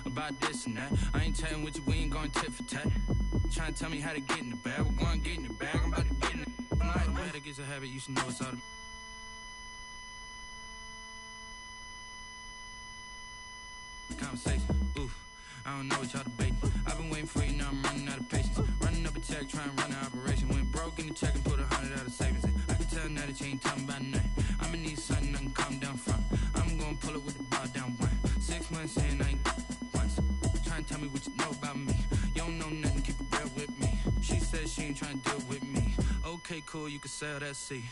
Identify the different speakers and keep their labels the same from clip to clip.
Speaker 1: about this and that. I ain't chatting with you, we ain't going tit for tat. Trying to tell me how to get in the bag. We're going to get in the bag. I'm about to get in it. I'm like, the way that gets a habit, you should know it's all the... Conversation, oof, I don't know what y'all debating. I've been waiting for you, now I'm running out of patience. Running up a check, trying to run an operation. Went broke in the check and put 100 out of savings in. I can tell now that you ain't talking about nothing. I'ma need something I can calm down from. I'm gonna pull it with the bar down one. 6 months in, I ain't once. Trying to tell me what you know about me. You don't know nothing, keep it real with me. She said she ain't trying to deal with me. Okay, cool, you can sell that seat.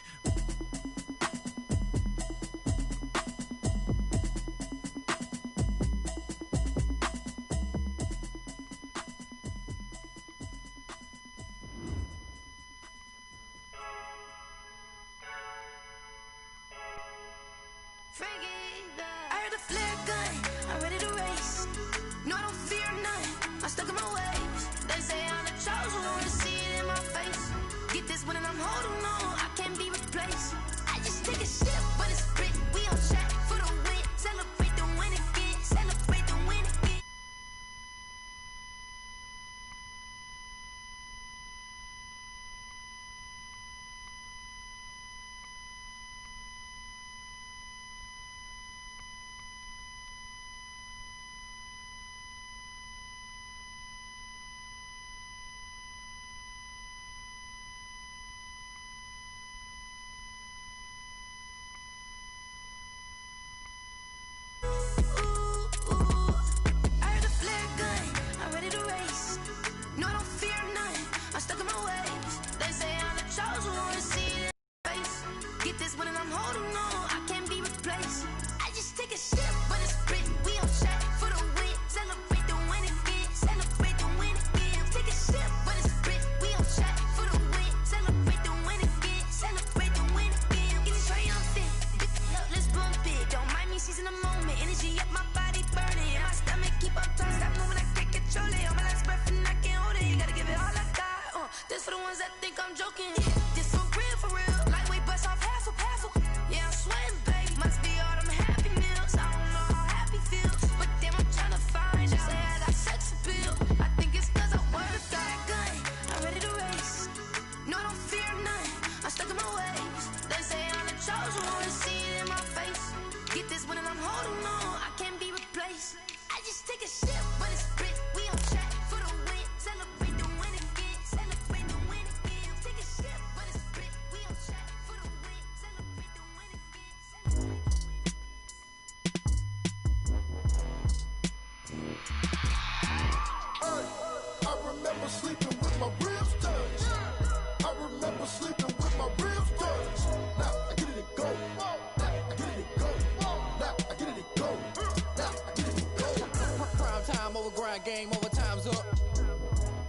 Speaker 2: Game over, time's up.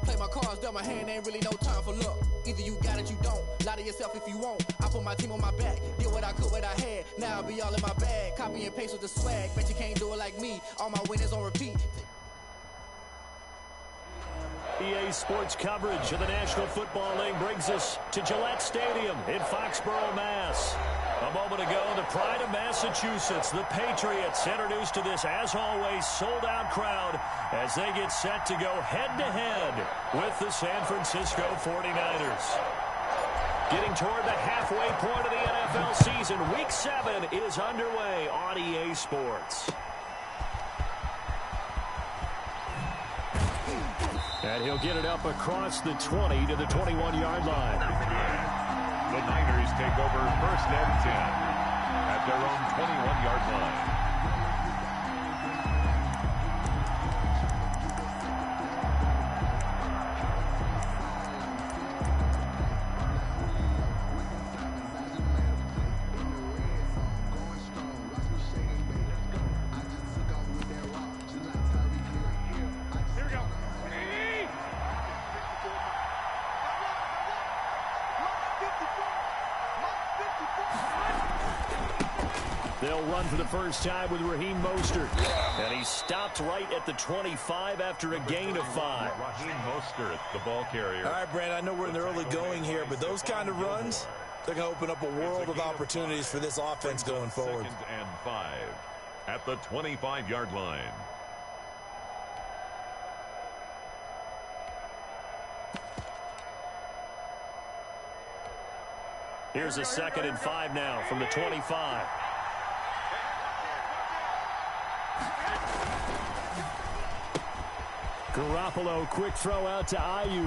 Speaker 2: Play my cards, dealt my hand, ain't really no time for luck. Either you got it, you don't. Lie to yourself if you won't. I put my team on my back, did what I could, what I had. Now I'll be all in my bag. Copy and paste with the swag. Bet you can't do it like me. All my winners on repeat.
Speaker 3: EA Sports coverage of the National Football League brings us to Gillette Stadium in Foxborough, Mass. A moment ago, the pride of Massachusetts, the Patriots, introduced to this, as always, sold-out crowd as they get set to go head-to-head with the San Francisco 49ers. Getting toward the halfway point of the NFL season, Week 7 is underway on EA Sports. And he'll get it up across the 20 to the 21-yard line.
Speaker 4: The Niners take over 1st and 10 at their own 21-yard line.
Speaker 3: They'll run for the first time with Raheem Mostert. And he stopped right at the 25 after a gain of 5.
Speaker 4: Raheem Mostert, the ball carrier.
Speaker 5: All right, Brand, I know we're in the early going here, but those kind of runs, they're going to open up a world of opportunities for this offense going forward.
Speaker 4: 2nd and 5 at the 25-yard line.
Speaker 3: Here's a 2nd and 5 now from the 25. Garoppolo, quick throw out to Ayuk.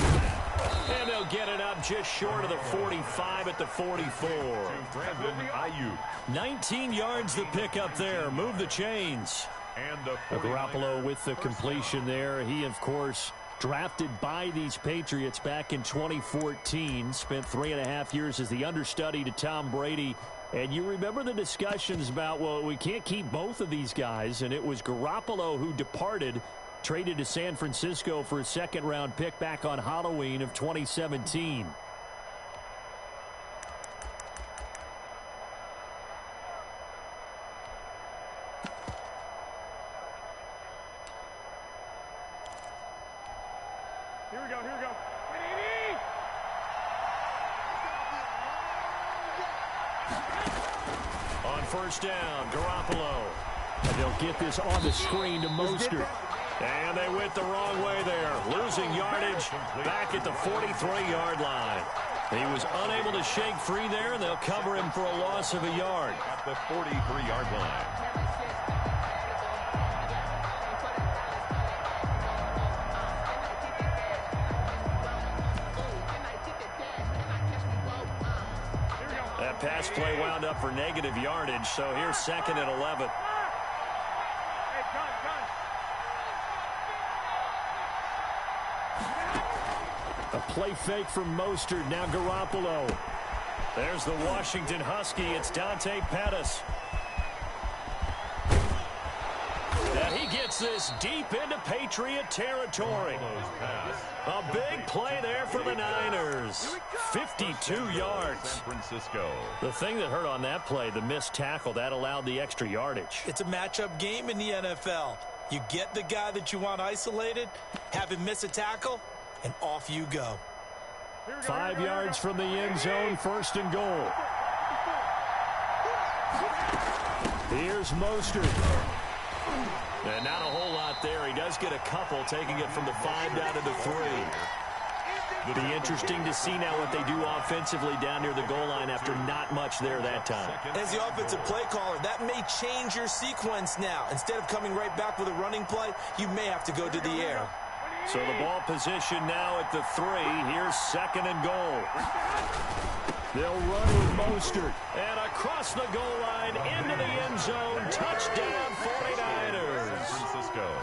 Speaker 3: And they'll get it up just short of the 45 at the 44.
Speaker 4: Brandon Ayuk.
Speaker 3: 19 yards the pick up there. Move the chains.
Speaker 4: And the
Speaker 3: Garoppolo with the completion there. He, of course, drafted by these Patriots back in 2014. Spent 3.5 years as the understudy to Tom Brady. And you remember the discussions about, well, we can't keep both of these guys. And it was Garoppolo who departed, traded to San Francisco for a 2nd-round pick back on Halloween of 2017.
Speaker 4: Here we go.
Speaker 3: On 1st down, Garoppolo. And they'll get this on the screen to Mostert. And they went the wrong way there. Losing yardage back at the 43-yard line. He was unable to shake free there, and they'll cover him for a loss of a yard.
Speaker 4: At the 43-yard line.
Speaker 3: That pass play wound up for negative yardage, so here's 2nd and 11. A play fake from Mostert, now Garoppolo. There's the Washington Husky, it's Dante Pettis. And he gets this deep into Patriot territory. A big play there for the Niners. 52 yards.
Speaker 4: San Francisco.
Speaker 3: The thing that hurt on that play, the missed tackle, that allowed the extra yardage.
Speaker 5: It's a matchup game in the NFL. You get the guy that you want isolated, have him miss a tackle, and off you go.
Speaker 3: 5 yards from the end zone, 1st and goal. Here's Mostert. And not a whole lot there. He does get a couple, taking it from the 5 down to the 3. It'll be interesting to see now what they do offensively down near the goal line after not much there that time.
Speaker 5: As the offensive play caller, that may change your sequence now. Instead of coming right back with a running play, you may have to go to the air.
Speaker 3: So the ball position now at the 3. Here's 2nd and goal. They'll run with Mostert. And across the goal line into the end zone. Touchdown 49ers.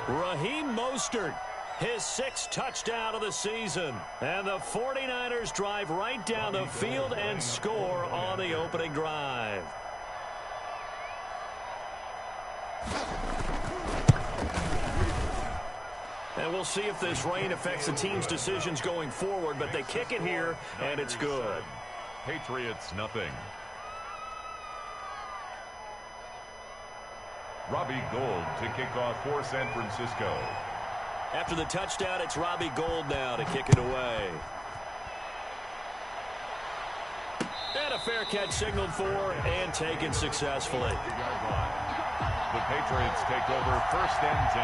Speaker 3: Raheem Mostert, his 6th touchdown of the season. And the 49ers drive right down the field and score on the opening drive. And we'll see if this rain affects the team's decisions going forward, but they kick it here, and it's good.
Speaker 4: Patriots, nothing. Robbie Gould to kick off for San Francisco.
Speaker 3: After the touchdown, it's Robbie Gould now to kick it away. And a fair catch signaled for and taken successfully.
Speaker 4: The Patriots take over 1st and 10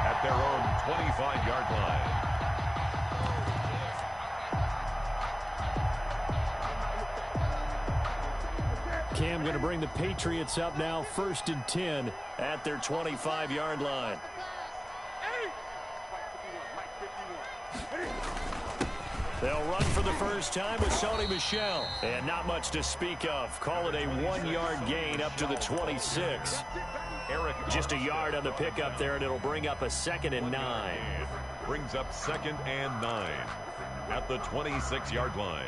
Speaker 4: at their own 25-yard line.
Speaker 3: Cam going to bring the Patriots up now, 1st and 10 at their 25-yard line. They'll run for the first time with Sony Michel. And not much to speak of. Call it a 1-yard gain up to the 26. Eric just a yard on the pickup there, and it'll bring up a 2nd and 9.
Speaker 4: Brings up 2nd and 9 at the 26-yard line.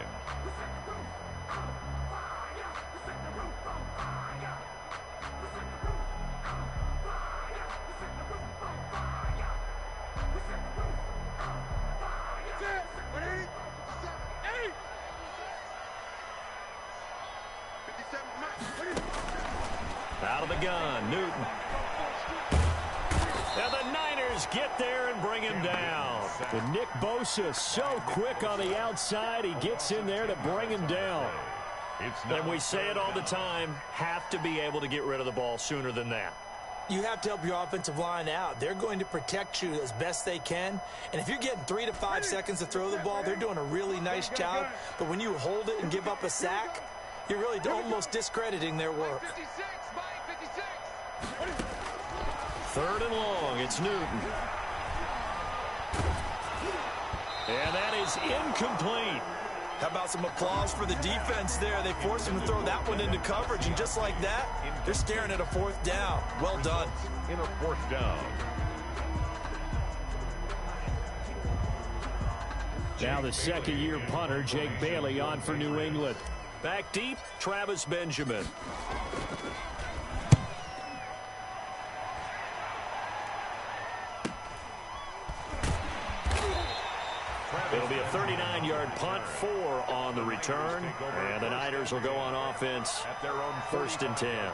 Speaker 3: Out of the gun, Newton. Now the Niners get there and bring him down. And Nick Bosa so quick on the outside, he gets in there to bring him down. And we say it all the time, have to be able to get rid of the ball sooner than that.
Speaker 5: You have to help your offensive line out. They're going to protect you as best they can. And if you're getting 3 to 5 seconds to throw the ball, they're doing a really nice job. But when you hold it and give up a sack, You're really almost discrediting their work.
Speaker 3: 3rd and long. It's Newton. And that is incomplete.
Speaker 5: How about some applause for the defense there? They forced him to throw that one into coverage, and just like that, they're staring at a 4th down. Well done.
Speaker 4: In a 4th down.
Speaker 3: Now the second-year punter, Jake Bailey, on for New England. Back deep, Travis Benjamin. It'll be a 39-yard punt, 4 on the return, and the Niners will go on offense
Speaker 4: At their own
Speaker 3: 1st and 10.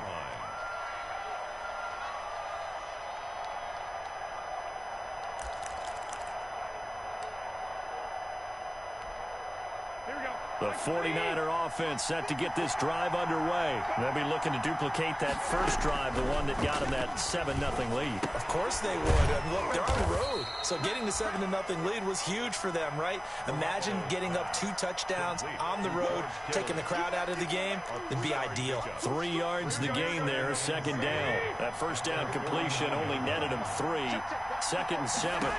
Speaker 3: The 49er offense set to get this drive underway. They'll be looking to duplicate that first drive, the one that got them that 7-0 lead.
Speaker 5: Of course they would. And look, they're on the road. So getting the 7-0 lead was huge for them, right? Imagine getting up 2 touchdowns on the road, taking the crowd out of the game. It'd be ideal.
Speaker 3: 3 yards the gain there, 2nd down. That first down completion only netted him 3. 2nd and 7.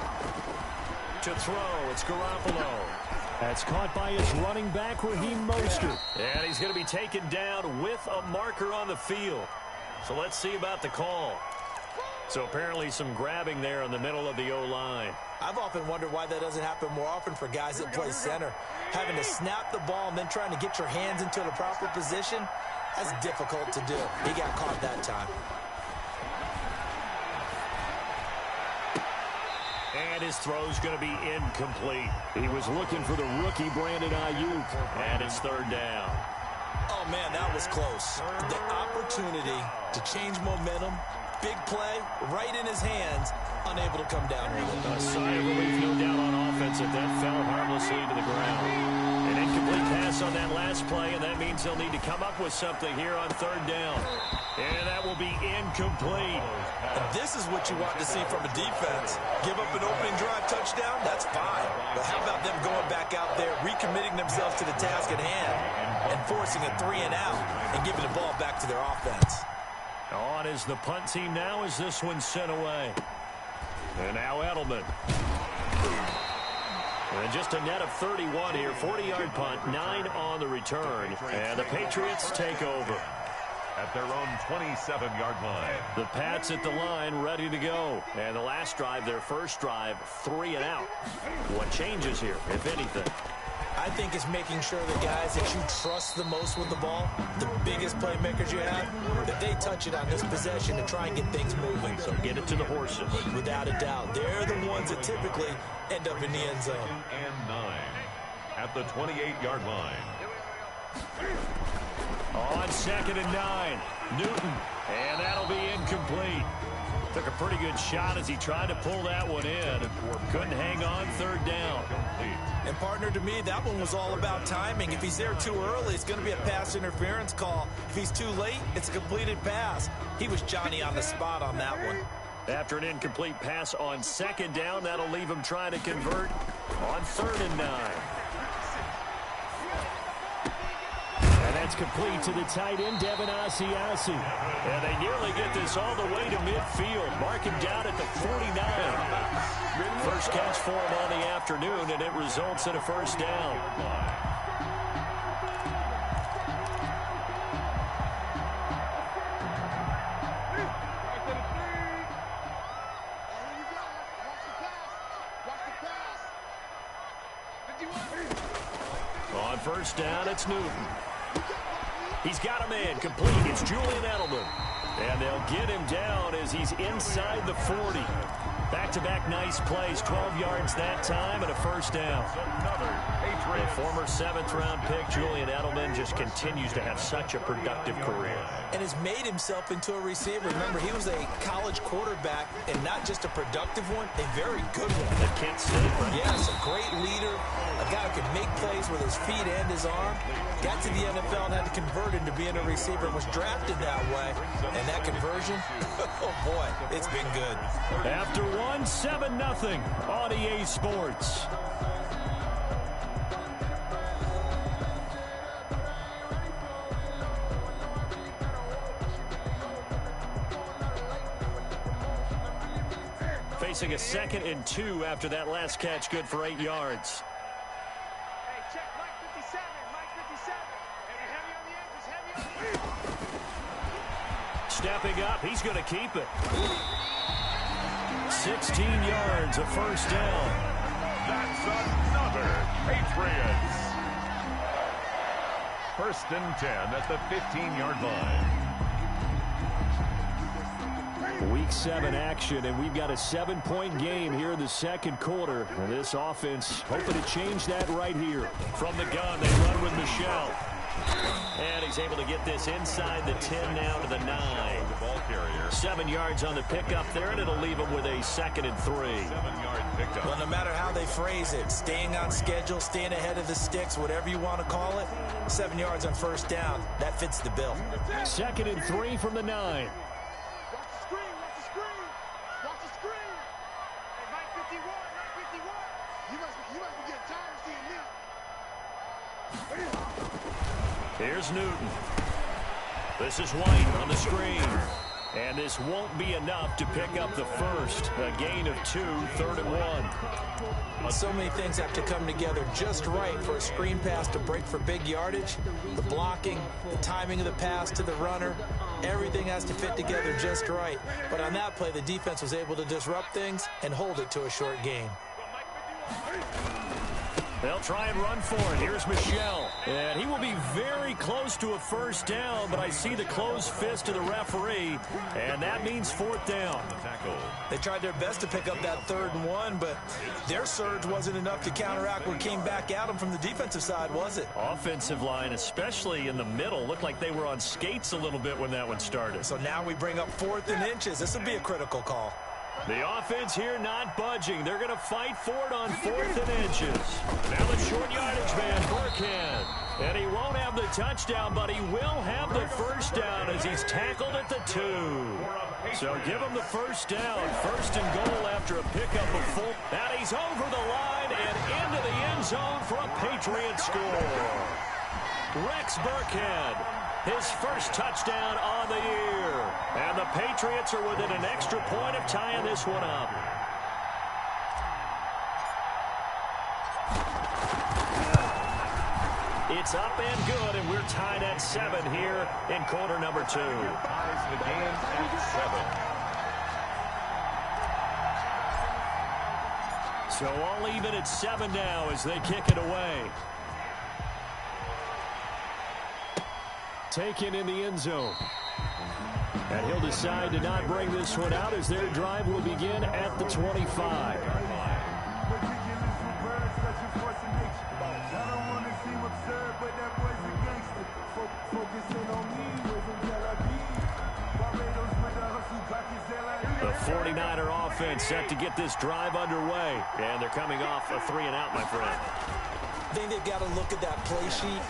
Speaker 3: To throw, it's Garoppolo. That's caught by his running back, Raheem Mostert. And he's going to be taken down with a marker on the field. So let's see about the call. So apparently some grabbing there in the middle of the O-line.
Speaker 5: I've often wondered why that doesn't happen more often for guys that play center. Having to snap the ball and then trying to get your hands into the proper position, that's difficult to do. He got caught that time.
Speaker 3: And his throw's going to be incomplete. He was looking for the rookie Brandon Ayuk. And it's 3rd down.
Speaker 5: Oh, man, that was close. The opportunity to change momentum, big play, right in his hands, unable to come down with it.
Speaker 3: A sigh of relief, no doubt, on offense, if that fell harmlessly to the ground. An incomplete pass on that last play, and that means they'll need to come up with something here on 3rd down. And that will be incomplete.
Speaker 5: And this is what you want to see from a defense. Give up an opening drive touchdown, that's fine. But how about them going back out there, recommitting themselves to the task at hand, and forcing a 3-and-out and giving the ball back to their offense.
Speaker 3: On is the punt team now as this one's sent away. And now Edelman. And just a net of 31 here. 40-yard punt, 9 on the return. And the Patriots take over.
Speaker 4: At their own 27-yard line.
Speaker 3: The Pats at the line, ready to go. And the last drive, their first drive, 3-and-out. What changes here, if anything?
Speaker 5: I think it's making sure the guys that you trust the most with the ball, the biggest playmakers you have, that they touch it on this possession to try and get things moving.
Speaker 3: So get it to the horses.
Speaker 5: Without a doubt. They're the ones that typically end up in the end zone.
Speaker 4: And 9 at the 28-yard line.
Speaker 3: On 2nd and 9, Newton, and that'll be incomplete. Took a pretty good shot as he tried to pull that one in. Couldn't hang on, 3rd down.
Speaker 5: And partner, to me, that one was all about timing. If he's there too early, it's going to be a pass interference call. If he's too late, it's a completed pass. He was Johnny on the spot on that one.
Speaker 3: After an incomplete pass on 2nd down, that'll leave him trying to convert on 3rd and 9. And that's complete to the tight end, Devin Asiasi. And they nearly get this all the way to midfield. Mark him down at the 49. First catch for him on the afternoon, and it results in a 1st down. On 1st down, it's Newton. He's got a man complete. It's Julian Edelman. And they'll get him down as he's inside the 40. Back-to-back nice plays, 12 yards that time, and a 1st down. The former 7th-round pick, Julian Edelman, just continues to have such a productive career.
Speaker 5: And has made himself into a receiver. Remember, he was a college quarterback, and not just a productive one, a very good one.
Speaker 3: At Kent State, right?
Speaker 5: Yes, a great leader, a guy who could make plays with his feet and his arm. Got to the NFL and had to convert into being a receiver and was drafted that way. And that conversion, oh boy, it's been good.
Speaker 3: After 7-0 on EA Sports. facing a 2nd and 2 after that last catch, good for 8 yards.
Speaker 6: Hey, check Mike 57. Mike 57. Heavy on the edges. Heavy on the edges.
Speaker 3: Stepping up, he's going to keep it. 16 yards, a first down.
Speaker 4: That's another Patriots. 1st and 10 at the 15-yard line.
Speaker 3: Week 7 action, and we've got a 7-point game here in the 2nd quarter. And this offense hoping to change that right here. From the gun, they run with Michel. And he's able to get this inside the 10 now to the 9.
Speaker 4: The ball carrier.
Speaker 3: 7 yards on the pickup there, and it'll leave him with a 2nd and 3.
Speaker 4: 7-yard pickup.
Speaker 5: Well, no matter how they phrase it, staying on schedule, staying ahead of the sticks, whatever you want to call it, 7 yards on 1st down, that fits the bill.
Speaker 3: 2nd and 3 from the 9.
Speaker 6: Watch the screen. Watch the screen. Watch the screen. Hey, Mike 51. Mike 51. You must be getting tired of seeing me.
Speaker 3: Here's Newton. This is White on the screen. And this won't be enough to pick up the first. A gain of 2, 3rd and 1.
Speaker 5: So many things have to come together just right for a screen pass to break for big yardage. The blocking, the timing of the pass to the runner, everything has to fit together just right. But on that play, the defense was able to disrupt things and hold it to a short gain.
Speaker 3: They'll try and run for it. Here's Michel. And he will be very close to a first down, but I see the closed fist of the referee, and that means 4th down.
Speaker 5: They tried their best to pick up that 3rd and 1, but their surge wasn't enough to counteract what came back at them from the defensive side, was it?
Speaker 3: Offensive line, especially in the middle, looked like they were on skates a little bit when that one started.
Speaker 5: So now we bring up 4th and inches. This would be a critical call.
Speaker 3: The offense here not budging. They're going to fight for it on 4th and inches. Now the short yardage man, Burkhead. And he won't have the touchdown, but he will have the first down as he's tackled at the 2. So give him the first down. 1st and goal after a pickup of 4. And he's over the line and into the end zone for a Patriot score. Rex Burkhead, his first touchdown on the year. And the Patriots are within an extra point of tying this one up. It's up and good, and we're tied at 7 here in quarter number 2.
Speaker 4: Ties the game at 7.
Speaker 3: So all even at 7 now as they kick it away. Taken in the end zone. And he'll decide to not bring this one out as their drive will begin at the 25. The 49er offense set to get this drive underway. And they're coming off a 3-and-out, my friend.
Speaker 5: I think they've got to look at that play sheet.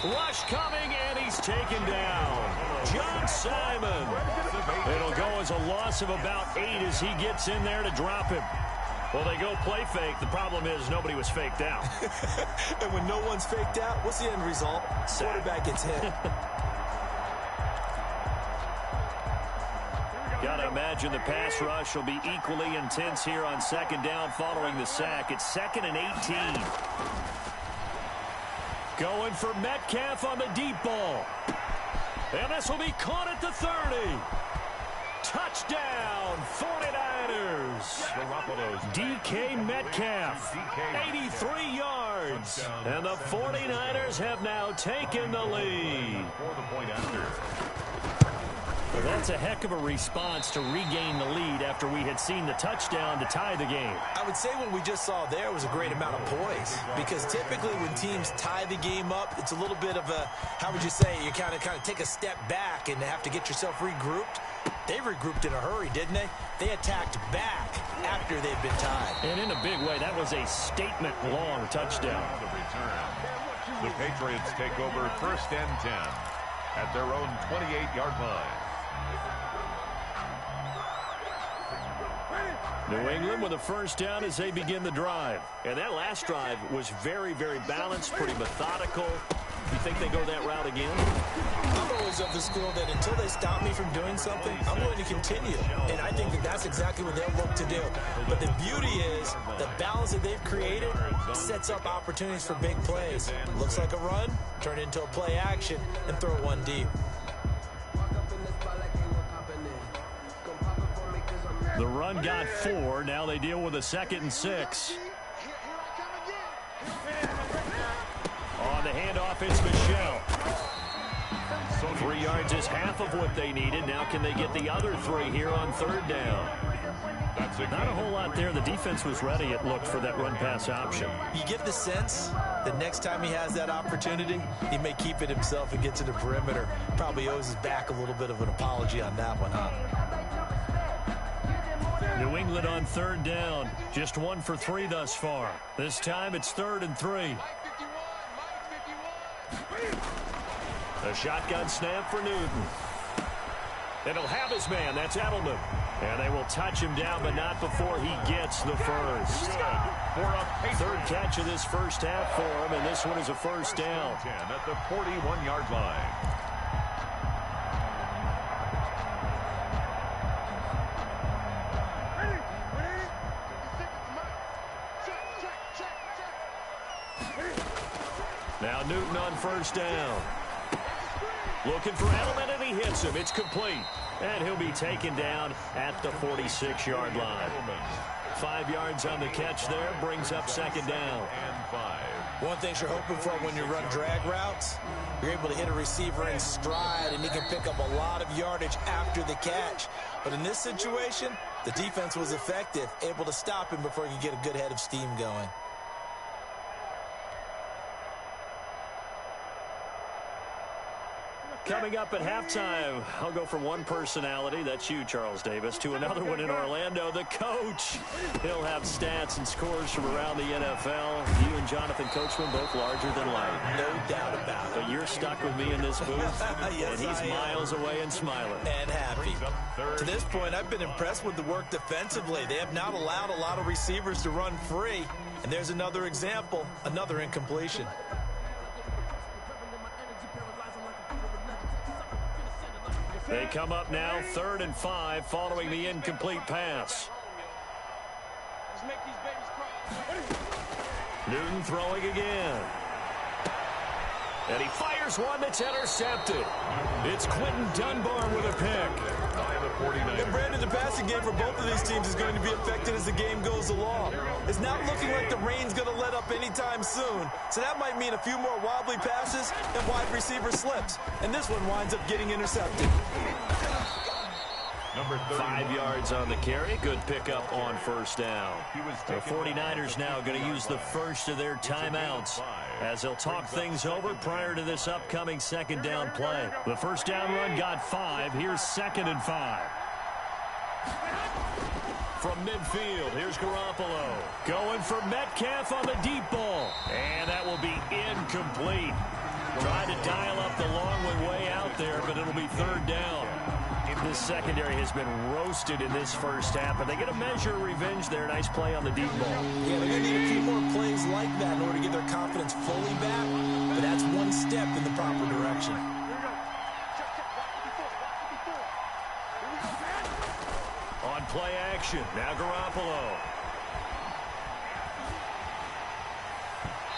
Speaker 3: Rush coming, and he's taken down. John Simon. It'll go as a loss of about 8 as he gets in there to drop him. Well, they go play fake. The problem is nobody was faked out.
Speaker 5: And when no one's faked out, what's the end result? Quarterback gets hit.
Speaker 3: Gotta imagine the pass rush will be equally intense here on 2nd down following the sack. It's 2nd and 18. Going for Metcalf on the deep ball. And this will be caught at the 30. Touchdown, 49ers. DK Metcalf, 83 yards. And the 49ers have now taken the lead. Well, that's a heck of a response to regain the lead after we had seen the touchdown to tie the game.
Speaker 5: I would say what we just saw there was a great amount of poise, because typically when teams tie the game up, it's a little bit of a, how would you say, you kind of take a step back and have to get yourself regrouped. They regrouped in a hurry, didn't they? They attacked back after they'd been tied.
Speaker 3: And in a big way, that was a statement-long touchdown.
Speaker 4: The Patriots take over 1st and 10 at their own 28-yard line.
Speaker 3: New England with a first down as they begin the drive. And that last drive was very, very balanced, pretty methodical. You think they go that route again?
Speaker 5: I'm always of the school that until they stop me from doing something, I'm going to continue. And I think that that's exactly what they'll look to do. But the beauty is the balance that they've created sets up opportunities for big plays. Looks like a run, turn it into a play action, and throw one deep.
Speaker 3: The run got 4. Now they deal with a 2nd and 6. On the handoff, it's Michelle. 3 yards is half of what they needed. Now can they get the other 3 here on 3rd down? Not a whole lot there. The defense was ready, it looked, for that run-pass option.
Speaker 5: You get the sense that next time he has that opportunity, he may keep it himself and get to the perimeter. Probably owes his back a little bit of an apology on that one, huh?
Speaker 3: New England on 3rd down. Just 1 for 3 thus far. This time it's 3rd and 3. A shotgun snap for Newton. And he'll have his man. That's Edelman. And they will touch him down, but not before he gets the first. Third catch of this first half for him, and this one is a first down.
Speaker 4: 10 at the 41-yard line.
Speaker 3: Now Newton on first down. Looking for Edelman, and he hits him. It's complete. And he'll be taken down at the 46-yard line. 5 yards on the catch there. Brings up 2nd down.
Speaker 4: And 5.
Speaker 5: One thing you're hoping for when you run drag routes, you're able to hit a receiver in stride, and he can pick up a lot of yardage after the catch. But in this situation, the defense was effective, able to stop him before he could get a good head of steam going.
Speaker 3: Coming up at halftime, I'll go from one personality, that's you, Charles Davis, to another one in Orlando, the coach. He'll have stats and scores from around the NFL. You and Jonathan Coachman both larger than life.
Speaker 5: No doubt about it.
Speaker 3: But you're stuck with me in this booth,
Speaker 5: Yes,
Speaker 3: and he's miles away and smiling.
Speaker 5: And happy. To this point, I've been impressed with the work defensively. They have not allowed a lot of receivers to run free. And there's another example, another incompletion.
Speaker 3: They come up now, 3rd and 5, following the incomplete pass.
Speaker 6: Let's make these babies cry.
Speaker 3: Newton throwing again. And he fires one that's intercepted. It's Quentin Dunbar with a pick.
Speaker 4: By the 49ers.
Speaker 5: And Brandon, the passing game for both of these teams is going to be affected as the game goes along. It's not looking like the rain's going to let up anytime soon. So that might mean a few more wobbly passes and wide receiver slips. And this one winds up getting intercepted.
Speaker 4: Number
Speaker 3: 5 yards on the carry. Good pickup on first down. The 49ers now going to use the first of their timeouts as they'll talk things over prior to this upcoming 2nd down play. The first down run got 5. Here's 2nd and 5. From midfield, here's Garoppolo. Going for Metcalf on the deep ball. And that will be incomplete. Trying to dial up the long one way out there, but it'll be 3rd down. This secondary has been roasted in this first half, but they get a measure of revenge there. Nice play on the deep ball.
Speaker 5: Yeah, they're going to need a few more plays like that in order to get their confidence fully back. But that's one step in the proper direction.
Speaker 3: On play action, now Garoppolo.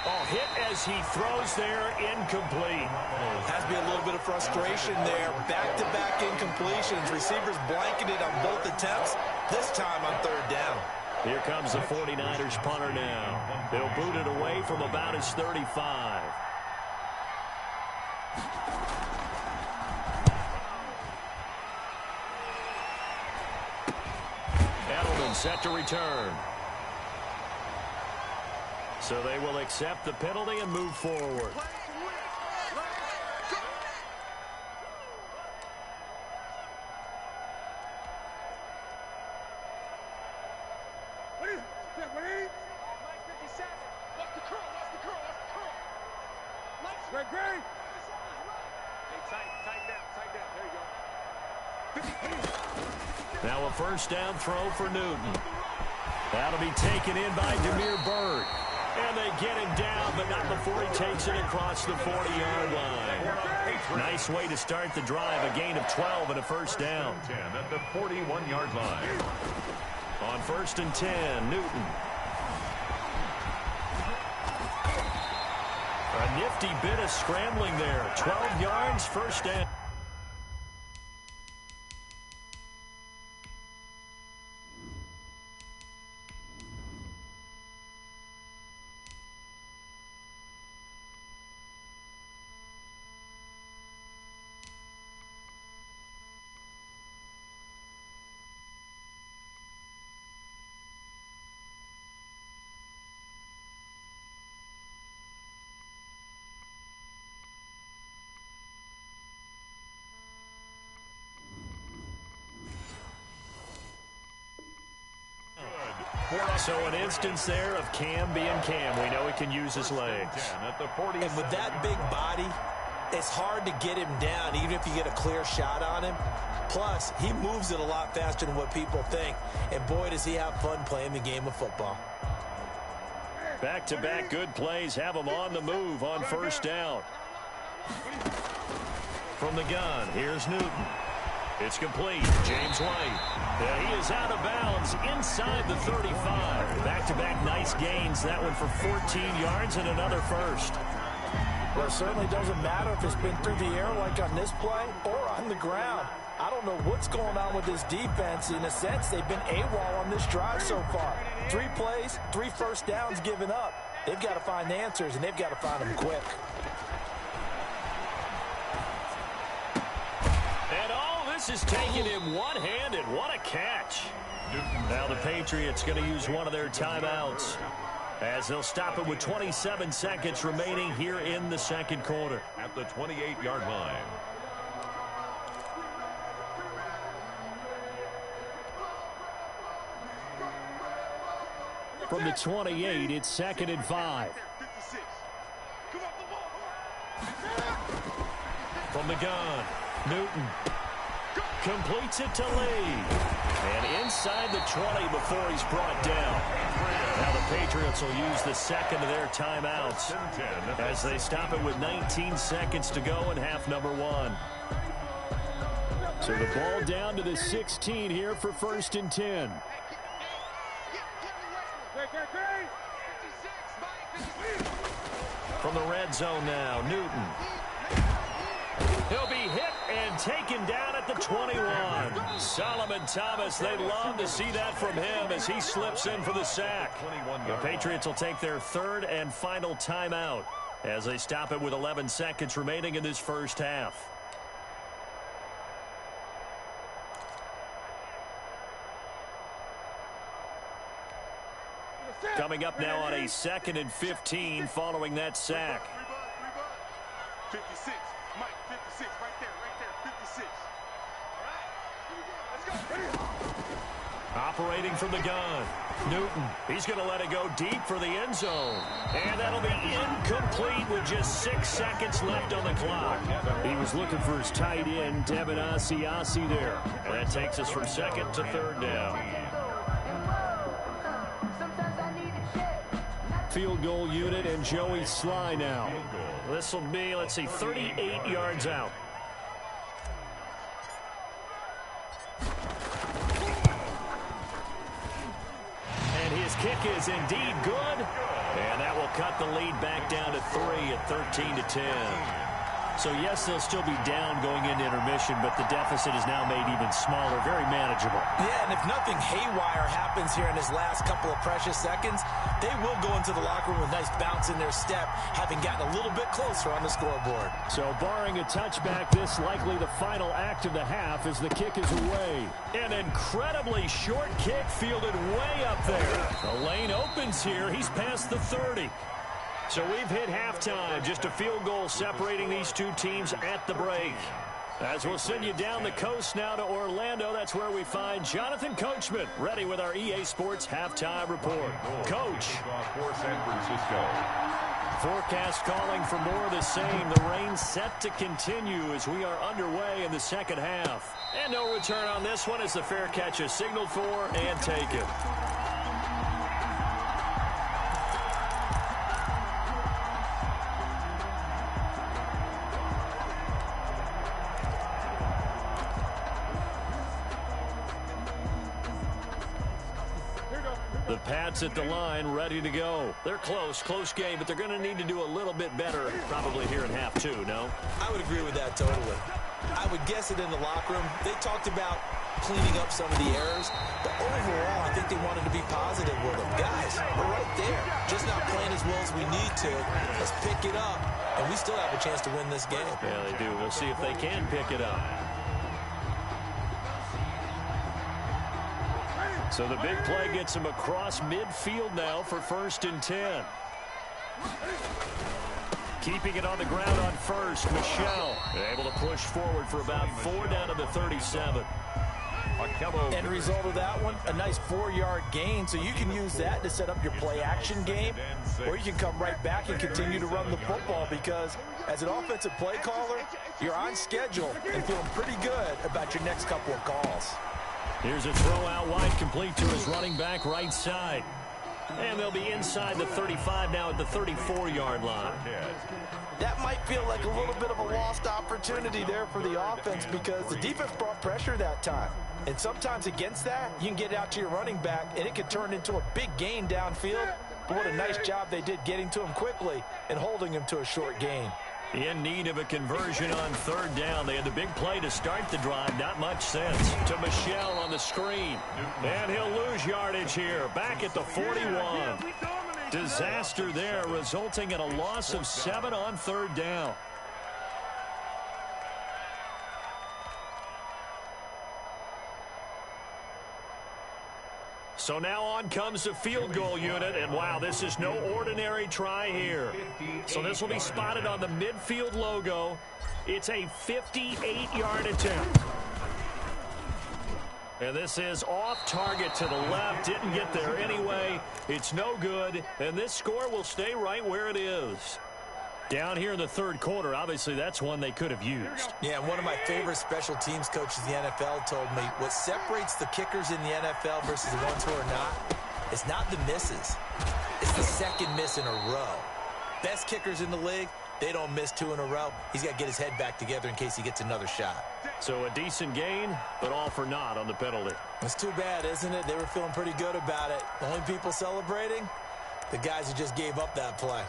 Speaker 3: Oh, hit as he throws there, incomplete.
Speaker 5: Has to be a little bit of frustration there. Back-to-back incompletions. Receivers blanketed on both attempts, this time on 3rd down.
Speaker 3: Here comes the 49ers punter now. They'll boot it away from about his 35. Edelman set to return. So they will accept the penalty and move forward. Now a first down throw for Newton. That'll be taken in by Damiere Byrd. And they get him down, but not before he takes it across the 40-yard line. Nice way to start the drive, a gain of 12 and a first down.
Speaker 4: 10 at the 41-yard line.
Speaker 3: On 1st and 10, Newton. A nifty bit of scrambling there. 12 yards, first down. So an instance there of Cam being Cam. We know he can use his legs.
Speaker 5: And with that big body, it's hard to get him down, even if you get a clear shot on him. Plus, he moves it a lot faster than what people think. And boy, does he have fun playing the game of football.
Speaker 3: Back-to-back good plays have him on the move on first down. From the gun, here's Newton. It's complete. James White. He is out of bounds inside the 35. Back-to-back nice gains. That one for 14 yards and another first.
Speaker 5: Well, it certainly doesn't matter if it's been through the air like on this play or on the ground. I don't know what's going on with this defense. In a sense, they've been AWOL on this drive so far. 3 plays, 3 first downs given up. They've got to find answers, and they've got to find them quick.
Speaker 3: This is taking him one-handed. What a catch. Now the Patriots going to use one of their timeouts as they'll stop it with 27 seconds remaining here in the second quarter.
Speaker 4: At the 28-yard line.
Speaker 3: From the 28, it's 2nd and 5. From the gun, Newton. Completes it to Lee. And inside the 20 before he's brought down. Now the Patriots will use the second of their timeouts as they stop it with 19 seconds to go in half number 1. So the ball down to the 16 here for 1st and 10. From the red zone now, Newton. He'll be hit and taken down at the 21. Solomon Thomas, they'd love to see that from him as he slips in for the sack. The Patriots will take their 3rd and final timeout as they stop it with 11 seconds remaining in this first half. Coming up now on a 2nd and 15 following that sack.
Speaker 6: 56. Mike, 56, right there, 56. All right, here we go, let's go.
Speaker 3: Operating from the gun, Newton. He's going to let it go deep for the end zone. And that'll be incomplete with just 6 seconds left on the clock. He was looking for his tight end, Devin Asiasi there. And that takes us from 2nd to 3rd down. Field goal unit and Joey Sly now. This will be, let's see, 38 yards out. And his kick is indeed good. And that will cut the lead back down to 3 at 13-10. So, yes, they'll still be down going into intermission, but the deficit is now made even smaller, very manageable.
Speaker 5: Yeah, and if nothing haywire happens here in his last couple of precious seconds, they will go into the locker room with a nice bounce in their step, having gotten a little bit closer on the scoreboard.
Speaker 3: So, barring a touchback, this likely the final act of the half as the kick is away. An incredibly short kick fielded way up there. The lane opens here. He's past the 30. So we've hit halftime, just a field goal separating these two teams at the break. As we'll send you down the coast now to Orlando, that's where we find Jonathan Coachman, ready with our EA Sports Halftime Report. Coach.
Speaker 4: For San Francisco.
Speaker 3: Forecast calling for more of the same. The rain set to continue as we are underway in the second half. And no return on this one as the fair catch is signaled for and taken. The Pats at the line, ready to go. They're close game, but they're going to need to do a little bit better probably here in half two, no?
Speaker 5: I would agree with that totally. I would guess it in the locker room. They talked about cleaning up some of the errors, but overall, I think they wanted to be positive with them. Guys, we're right there. Just not playing as well as we need to. Let's pick it up, and we still have a chance to win this game.
Speaker 3: Yeah, they do. We'll see if they can pick it up. So the big play gets him across midfield now for 1st and 10. Keeping it on the ground on first, Michel able to push forward for about 4 down to the 37.
Speaker 5: End result of that one, a nice 4-yard gain, so you can use that to set up your play-action game, or you can come right back and continue to run the football because as an offensive play caller, you're on schedule and feeling pretty good about your next couple of calls.
Speaker 3: Here's a throw out wide, complete to his running back right side. And they'll be inside the 35 now at the 34-yard line.
Speaker 5: That might feel like a little bit of a lost opportunity there for the offense because the defense brought pressure that time. And sometimes against that, you can get it out to your running back, and it can turn into a big gain downfield. But what a nice job they did getting to him quickly and holding him to a short gain.
Speaker 3: In need of a conversion on 3rd down. They had the big play to start the drive. Not much sense. To Michel on the screen. And he'll lose yardage here. Back at the 41. Disaster there, resulting in a loss of 7 on 3rd down. So now on comes the field goal unit, and wow, this is no ordinary try here. So this will be spotted on the midfield logo. It's a 58-yard attempt. And this is off target to the left. Didn't get there anyway. It's no good, and this score will stay right where it is. Down here in the 3rd quarter, obviously that's one they could have used.
Speaker 5: Yeah, one of my favorite special teams coaches in the NFL told me what separates the kickers in the NFL versus the ones who are not, it's not the misses. It's the second miss in a row. Best kickers in the league, they don't miss 2 in a row. He's got to get his head back together in case he gets another shot.
Speaker 3: So a decent gain, but all for naught on the penalty.
Speaker 5: It's too bad, isn't it? They were feeling pretty good about it. The only people celebrating, the guys who just gave up that play.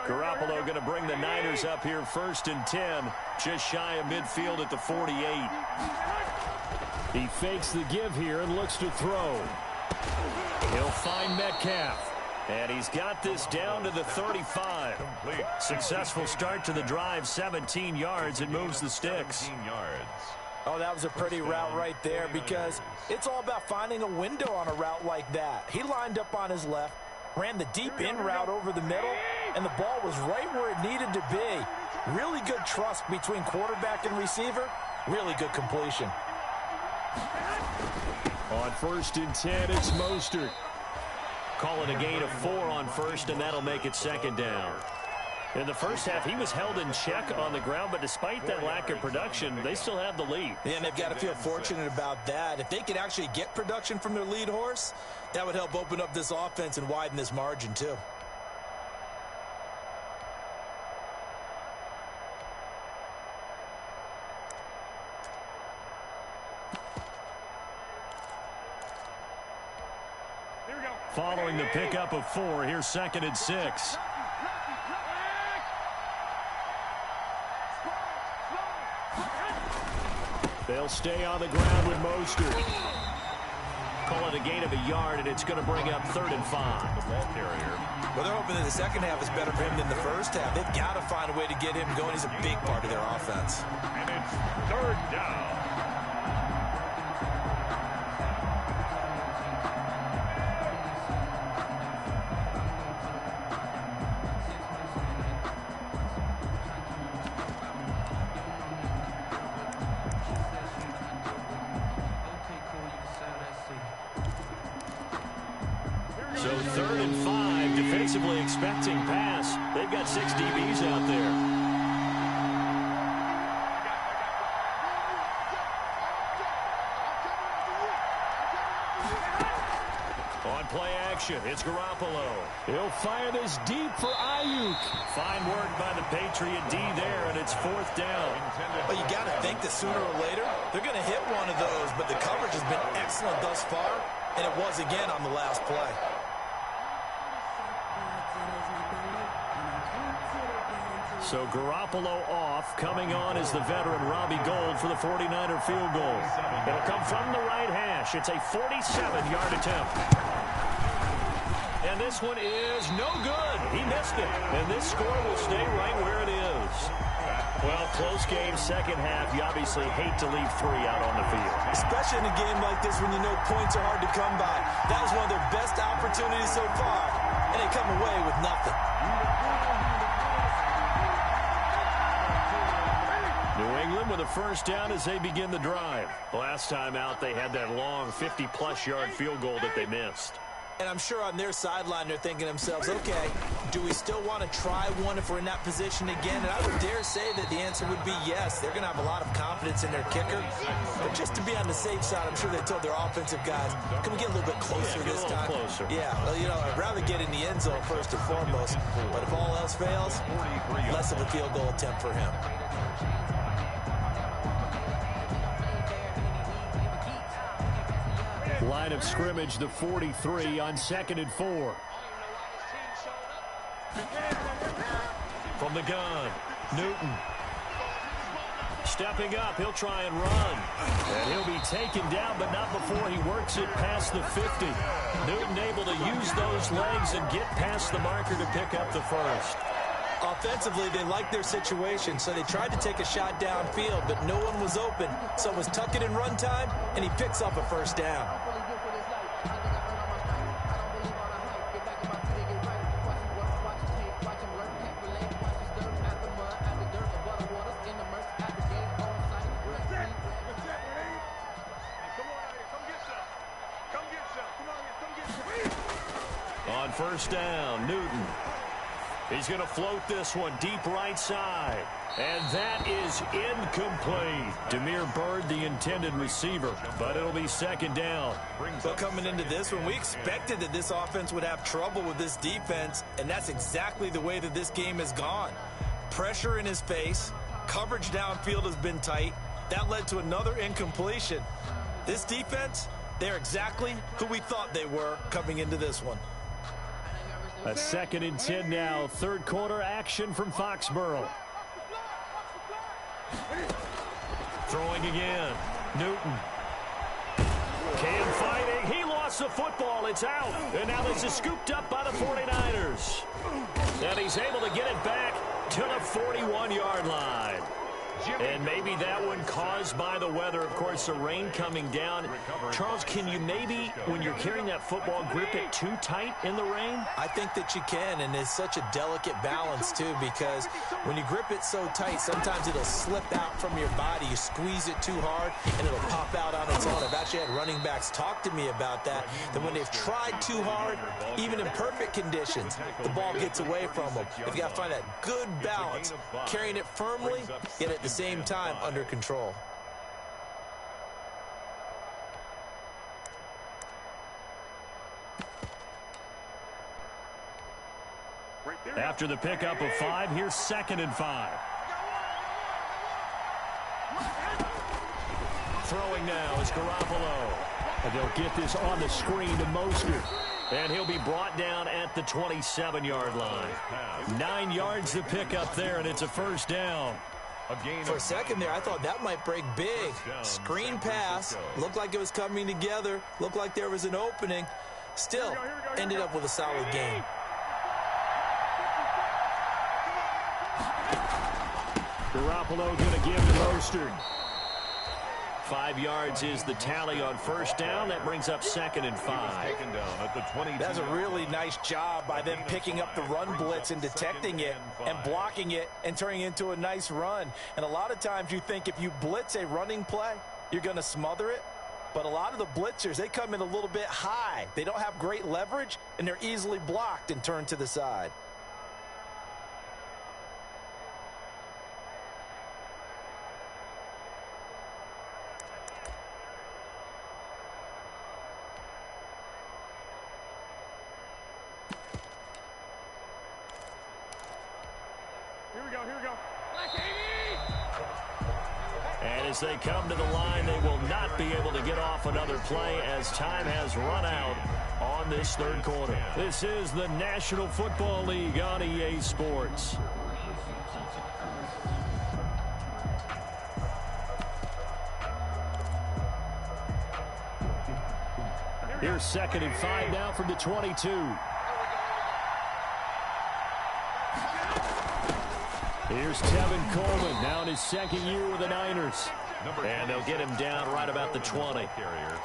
Speaker 3: Garoppolo going to bring the Niners up here 1st and 10, just shy of midfield at the 48. He fakes the give here and looks to throw. He'll find Metcalf. And he's got this down to the 35.
Speaker 4: Complete.
Speaker 3: Successful start to the drive, 17 yards, and moves the sticks.
Speaker 5: Oh, that was a pretty route right there because it's all about finding a window on a route like that. He lined up on his left, ran the deep in route over the middle, and the ball was right where it needed to be. Really good trust between quarterback and receiver. Really good completion.
Speaker 3: On 1st and 10, it's Mostert. Call it a gain of 4 on 1st, and that'll make it 2nd down. In the first half, he was held in check on the ground, but despite that lack of production, they still have the lead.
Speaker 5: Yeah, and they've got to feel fortunate about that. If they could actually get production from their lead horse, that would help open up this offense and widen this margin, too.
Speaker 3: Following the pickup of 4, here's 2nd and 6. They'll stay on the ground with Mostert. Call it a gain of a yard, and it's going to bring up 3rd and 5.
Speaker 4: The ball carrier.
Speaker 5: Well, they're hoping that the second half is better for him than the first half. They've got to find a way to get him going. He's a big part of their offense.
Speaker 4: And it's 3rd down.
Speaker 3: So 3rd and 5, defensively expecting pass. They've got 6 DBs out there. On On play action, it's Garoppolo.
Speaker 7: He'll fire this deep for Ayuk.
Speaker 3: Fine work by the Patriot D there, and it's 4th down.
Speaker 5: But you got to think that sooner or later, they're going to hit one of those. But the coverage has been excellent thus far, and it was again on the last play.
Speaker 3: So Garoppolo off. Coming on is the veteran Robbie Gould for the 49er field goal. It'll come from the right hash. It's a 47-yard attempt. And this one is no good. He missed it. And this score will stay right where it is. Well, close game, second half. You obviously hate to leave 3 out on the field.
Speaker 5: Especially in a game like this when you know points are hard to come by. That was one of their best opportunities so far. And they come away with nothing.
Speaker 3: New England with a first down as they begin the drive. Last time out, they had that long 50-plus yard field goal that they missed.
Speaker 5: And I'm sure on their sideline they're thinking to themselves, okay, do we still want to try one if we're in that position again? And I would dare say that the answer would be yes. They're going to have a lot of confidence in their kicker. But just to be on the safe side, I'm sure they told their offensive guys, can we get a little bit closer this time?
Speaker 3: Closer.
Speaker 5: Yeah, well, you know, I'd rather get in the end zone first and foremost. But if all else fails, less of a field goal attempt for him.
Speaker 3: Line of scrimmage, the 43 on 2nd and 4. From the gun, Newton. Stepping up, he'll try and run. And he'll be taken down, but not before he works it past the 50. Newton able to use those legs and get past the marker to pick up the first.
Speaker 5: Offensively, they liked their situation, so they tried to take a shot downfield, but no one was open. So it was tuck it in run time, and he picks up a first down.
Speaker 3: On first down, Newton. He's going to float this one deep right side. And that is incomplete. Damiere Byrd, the intended receiver. But it'll be 2nd down.
Speaker 5: But coming into this one, we expected that this offense would have trouble with this defense. And that's exactly the way that this game has gone. Pressure in his face. Coverage downfield has been tight. That led to another incompletion. This defense, they're exactly who we thought they were coming into this one.
Speaker 3: A 2nd and 10 now. 3rd quarter action from Foxborough. Throwing again. Newton. Cam fighting. He lost the football. It's out. And now this is scooped up by the 49ers. And he's able to get it back to the 41-yard line. And maybe that one caused by the weather. Of course, the rain coming down. Charles, can you maybe, when you're carrying that football, grip it too tight in the rain?
Speaker 5: I think that you can, and it's such a delicate balance, too, because when you grip it so tight, sometimes it'll slip out from your body. You squeeze it too hard, and it'll pop out on its own. I've actually had running backs talk to me about that when they've tried too hard, even in perfect conditions, the ball gets away from them. You've got to find that good balance, carrying it firmly, yet at the same time under control.
Speaker 3: After the pickup of 5, here's 2nd and 5. Throwing now is Garoppolo. And they'll get this on the screen to Mostert. And he'll be brought down at the 27-yard line. 9 yards to pick up there, and it's a first down.
Speaker 5: For a second there, I thought that might break big. Screen pass. Looked like it was coming together. Looked like there was an opening. Still, ended up with a solid game.
Speaker 3: Garoppolo going to give to Mostert. 5 yards is the tally on first down. That brings up 2nd and 5.
Speaker 5: That's a really nice job by them picking up the run blitz and detecting it and blocking it and turning it into a nice run. And a lot of times you think if you blitz a running play, you're going to smother it. But a lot of the blitzers, they come in a little bit high. They don't have great leverage, and they're easily blocked and turned to the side.
Speaker 3: As they come to the line, they will not be able to get off another play as time has run out on this third quarter. This is the National Football League on EA Sports. Here's 2nd and 5 now from the 22. Here's Tevin Coleman, now in his 2nd year with the Niners. And they'll get him down right about the 20.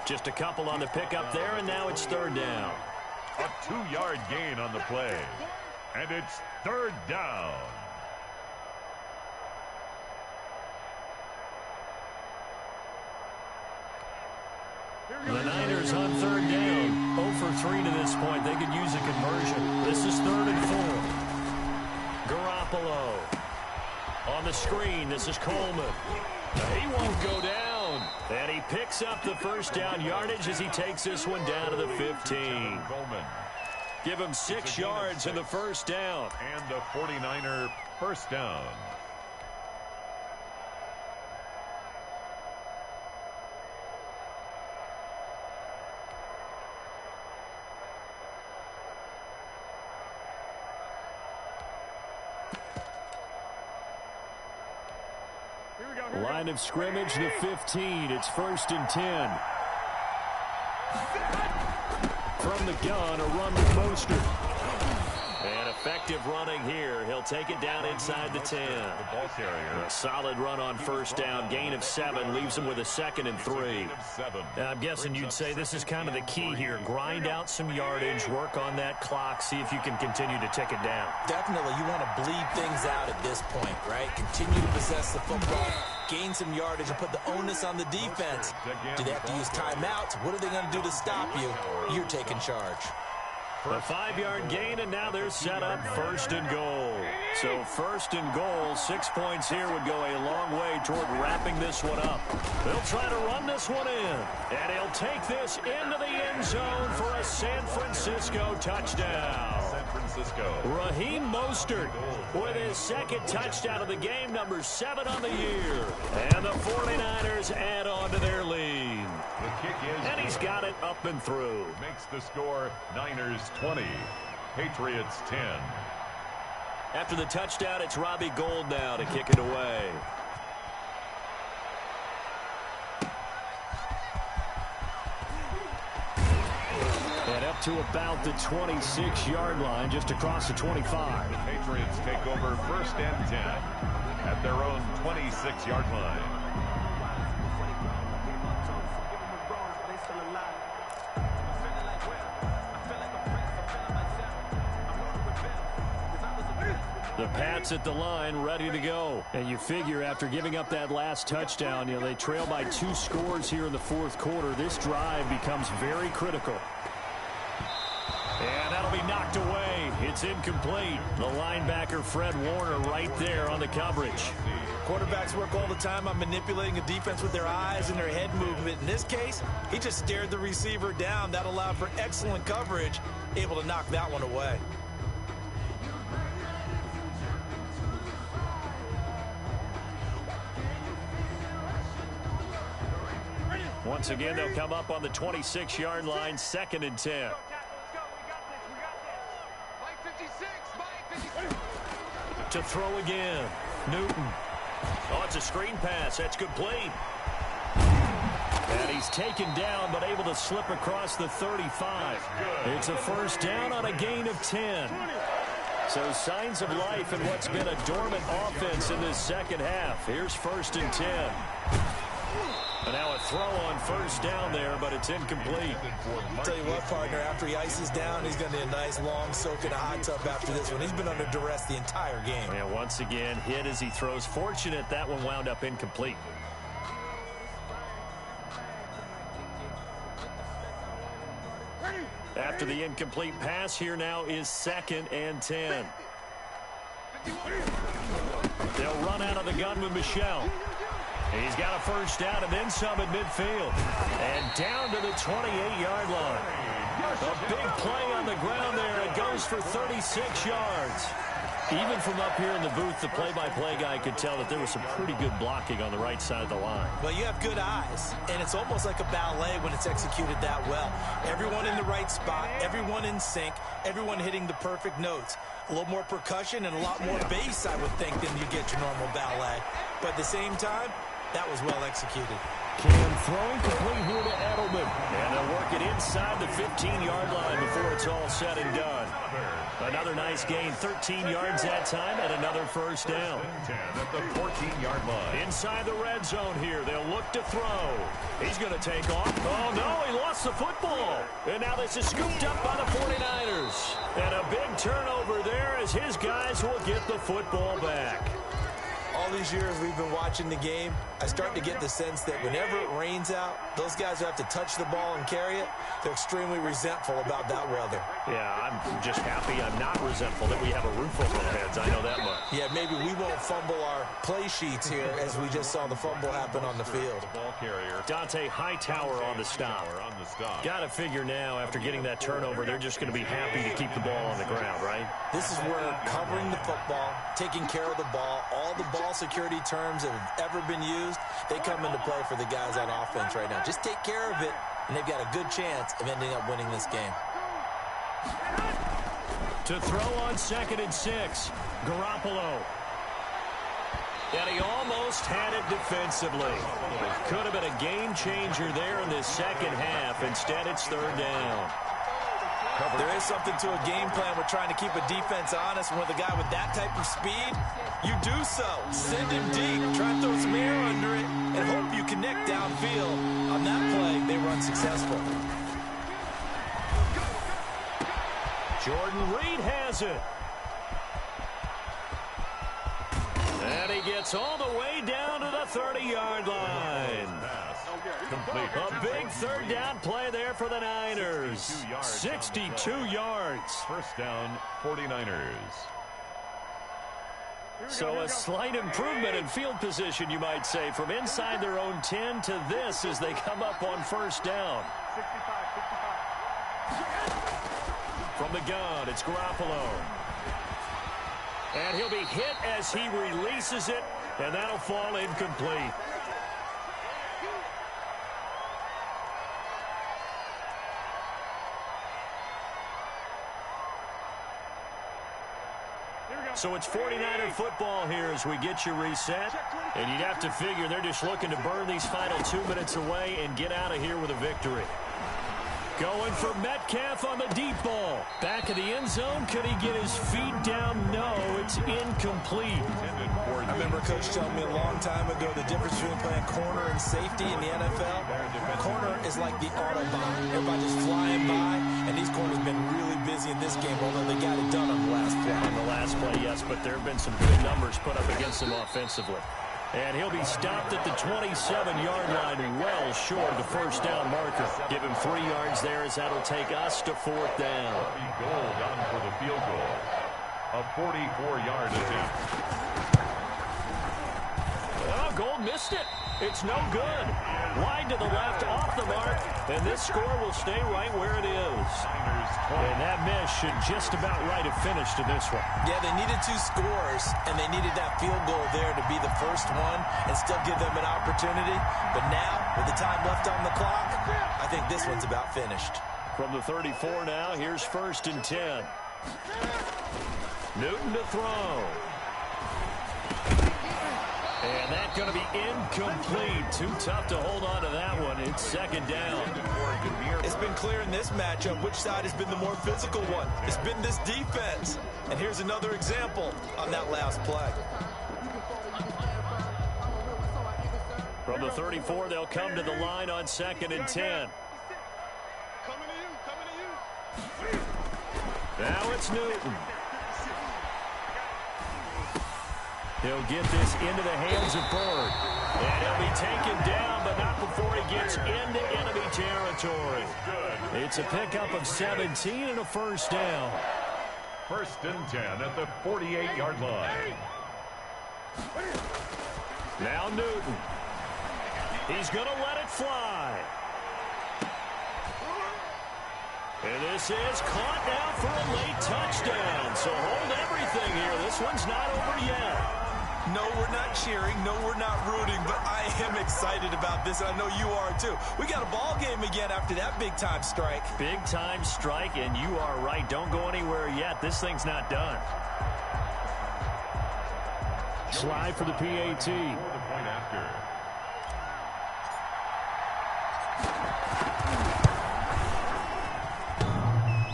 Speaker 3: Just a couple on the pickup there, and now it's 3rd down.
Speaker 4: A 2-yard gain on the play. And it's 3rd down.
Speaker 3: The Niners on 3rd down. 0 for 3 to this point. They could use a conversion. This is 3rd and 4. Garoppolo. On the screen, this is Coleman. He won't go down. And he picks up the 1st down yardage as he takes this one down to the 15. Give him 6 yards in the 1st down.
Speaker 4: And the 49er 1st down.
Speaker 3: Line of scrimmage, the 15. It's 1st and 10. From the gun, a run with Mostert. And effective running here. He'll take it down inside the 10. A solid run on 1st down. Gain of 7 leaves him with a 2nd and 3. I'm guessing you'd say this is kind of the key here. Grind out some yardage, work on that clock, see if you can continue to tick it down.
Speaker 5: Definitely, you want to bleed things out at this point, right? Continue to possess the football, gain some yardage, and put the onus on the defense. Do they have to use timeouts? What are they going to do to stop you? You're taking charge.
Speaker 3: A 5-yard gain, and now they're set up 1st and goal. So 1st and goal, 6 points here would go a long way toward wrapping this one up. They'll try to run this one in, and he'll take this into the end zone for a San Francisco touchdown.
Speaker 4: San Francisco.
Speaker 3: Raheem Mostert with his 2nd touchdown of the game, number 7 on the year. And the 49ers add on to their lead.
Speaker 4: The kick is,
Speaker 3: and he's got it up and through.
Speaker 4: Makes the score Niners 20, Patriots 10.
Speaker 3: After the touchdown, it's Robbie Gould now to kick it away. And up to about the 26-yard line, just across the 25.
Speaker 4: The Patriots take over 1st and 10 at their own 26-yard line.
Speaker 3: The Pats at the line, ready to go. And you figure after giving up that last touchdown, they trail by 2 scores here in the 4th quarter. This drive becomes very critical. And that'll be knocked away. It's incomplete. The linebacker, Fred Warner, right there on the coverage.
Speaker 5: Quarterbacks work all the time on manipulating a defense with their eyes and their head movement. In this case, he just stared the receiver down. That allowed for excellent coverage, able to knock that one away.
Speaker 3: Once again, they'll come up on the 26-yard line, 2nd and 10. To throw again. Newton. Oh, it's a screen pass. That's complete. And he's taken down, but able to slip across the 35. It's a 1st down on a gain of 10. So signs of life in what's been a dormant offense in this 2nd half. Here's 1st and 10. And now a throw on 1st down there, but it's incomplete.
Speaker 5: I'll tell you what, partner, after he ices down, he's going to need a nice long soak in a hot tub after this one. He's been under duress the entire game.
Speaker 3: And once again, hit as he throws. Fortunate that one wound up incomplete. After the incomplete pass, here now is 2nd and 10. They'll run out of the gun with Michel. He's got a 1st down and then some at midfield. And down to the 28-yard line. A big play on the ground there. It goes for 36 yards. Even from up here in the booth, the play-by-play guy could tell that there was some pretty good blocking on the right side of the line.
Speaker 5: Well, you have good eyes, and it's almost like a ballet when it's executed that well. Everyone in the right spot, everyone in sync, everyone hitting the perfect notes. A little more percussion and a lot more bass, I would think, than you get your normal ballet. But at the same time, that was well executed.
Speaker 3: Cam throwing complete here to Edelman. And they'll work it inside the 15-yard line before it's all said and done. Another nice gain, 13 yards that time, and another first down.
Speaker 4: 10 at the 14-yard line.
Speaker 3: Inside the red zone here, they'll look to throw. He's going to take off. Oh, no, he lost the football. And now this is scooped up by the 49ers. And a big turnover there as his guys will get the football back.
Speaker 5: All these years we've been watching the game, I start to get the sense that whenever it rains out, those guys who have to touch the ball and carry it, they're extremely resentful about that weather.
Speaker 3: Yeah, I'm just happy I'm not resentful that we have a roof over our heads. I know that much.
Speaker 5: Yeah, maybe we won't fumble our play sheets here as we just saw the fumble happen on the field.
Speaker 4: Ball carrier.
Speaker 3: Dante Hightower on the stop. Got to figure now, after getting that turnover, they're just going to be happy to keep the ball on the ground, right?
Speaker 5: This is where covering the football, taking care of the ball, all the ball security terms that have ever been used, they come into play for the guys on offense right now. Just take care of it, and they've got a good chance of ending up winning this game.
Speaker 3: To throw on 2nd and 6, Garoppolo. And he almost had it defensively. Could have been a game changer there in this second half. Instead, it's 3rd down.
Speaker 5: There is something to a game plan with trying to keep a defense honest. When with a guy with that type of speed, you do so. Send him deep. Try and throw some air under it and hope you connect downfield. On that play, they were unsuccessful.
Speaker 3: Jordan Reed has it. And he gets all the way down to the 30-yard line. A big 3rd down play there for the Niners. 62 yards.
Speaker 4: First down, 49ers.
Speaker 3: So a slight improvement in field position, you might say, from inside their own 10 to this as they come up on 1st down. From the gun, it's Garoppolo. And he'll be hit as he releases it, and that'll fall incomplete. So it's 49er football here as we get you reset. And you'd have to figure they're just looking to burn these final 2 minutes away and get out of here with a victory. Going for Metcalf on the deep ball. Back of the end zone. Could he get his feet down? No, it's incomplete.
Speaker 5: I remember Coach telling me a long time ago the difference between playing corner and safety in the NFL. Corner is like the Autobahn. Everybody just flying by, and these corners have been really busy in this game, although they got it done on the last play.
Speaker 3: On the last play, yes, but there have been some good numbers put up against them offensively. And he'll be stopped at the 27-yard line, well short of the 1st down marker. Give him 3 yards there as that'll take us to 4th down.
Speaker 4: Gold on for the field goal. A 44-yard attempt.
Speaker 3: Oh, Gold missed it. It's no good. Wide to the left, off the mark, and this score will stay right where it is. And that miss should just about right have finished in this one.
Speaker 5: Yeah, they needed 2 scores, and they needed that field goal there to be the first one and still give them an opportunity. But now, with the time left on the clock, I think this one's about finished.
Speaker 3: From the 34 now, here's 1st and 10. Newton to throw. And that's going to be incomplete. Too tough to hold on to that one. It's 2nd down.
Speaker 5: It's been clear in this matchup which side has been the more physical one. It's been this defense. And here's another example on that last play.
Speaker 3: From the 34, they'll come to the line on 2nd and 10. Now it's Newton. He'll get this into the hands of Bird. And he'll be taken down, but not before he gets into enemy territory. It's a pickup of 17 and a 1st down.
Speaker 4: 1st and 10 at the 48-yard line.
Speaker 3: Now Newton. He's going to let it fly. And this is caught now for a late touchdown. So hold everything here. This one's not over yet.
Speaker 5: No, we're not cheering. No, we're not rooting. But I am excited about this, and I know you are too. We got a ball game again after that big-time strike.
Speaker 3: Big-time strike, and you are right. Don't go anywhere yet. This thing's not done.
Speaker 7: Slide for the PAT.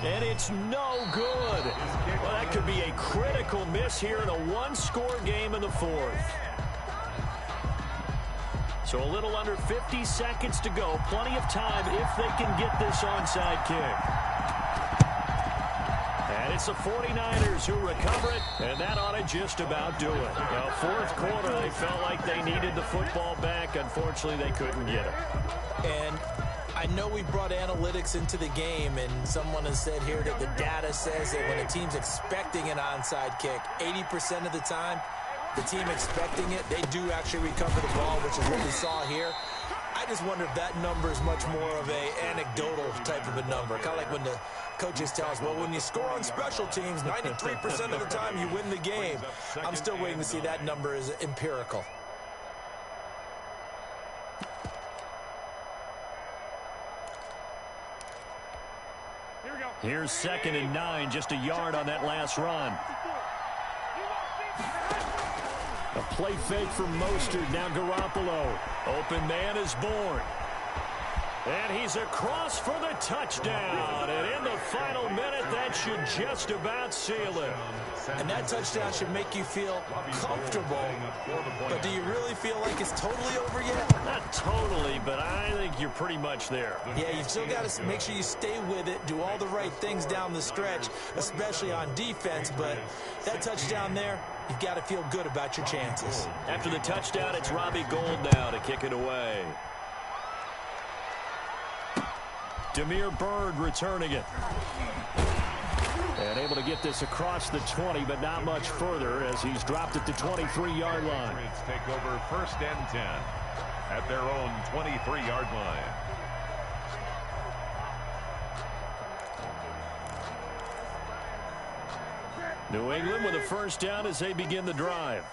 Speaker 3: And it's no good. Well, that could be a critical miss here in a one-score game in the fourth. So a little under 50 seconds to go. Plenty of time if they can get this onside kick. And it's the 49ers who recover it, and that ought to just about do it. Now, fourth quarter, they felt like they needed the football back. Unfortunately, they couldn't get it.
Speaker 5: And I know we brought analytics into the game, and someone has said here that the data says that when a team's expecting an onside kick, 80% of the time, the team expecting it, they do actually recover the ball, which is what we saw here. I just wonder if that number is much more of a anecdotal type of a number. Kind of like when the coaches tell us, well, when you score on special teams, 93% of the time you win the game. I'm still waiting to see that number is empirical.
Speaker 3: Here's 2nd and 9, just a yard on that last run. A play fake for Mostert, now Garoppolo. Open man is born. And he's across for the touchdown. And in the final minute, that should just about seal it.
Speaker 5: And that touchdown should make you feel comfortable. But do you really feel like it's totally over yet?
Speaker 3: Not totally, but I think you're pretty much there.
Speaker 5: Yeah, you've still got to make sure you stay with it, do all the right things down the stretch, especially on defense. But that touchdown there, you've got to feel good about your chances.
Speaker 3: After the touchdown, it's Robbie Gould now to kick it away. Damiere Byrd returning it. And able to get this across the 20, but not much further as he's dropped at the 23-yard line.
Speaker 4: Take over 1st and 10 at their own 23-yard line.
Speaker 3: New England with a first down as they begin the drive.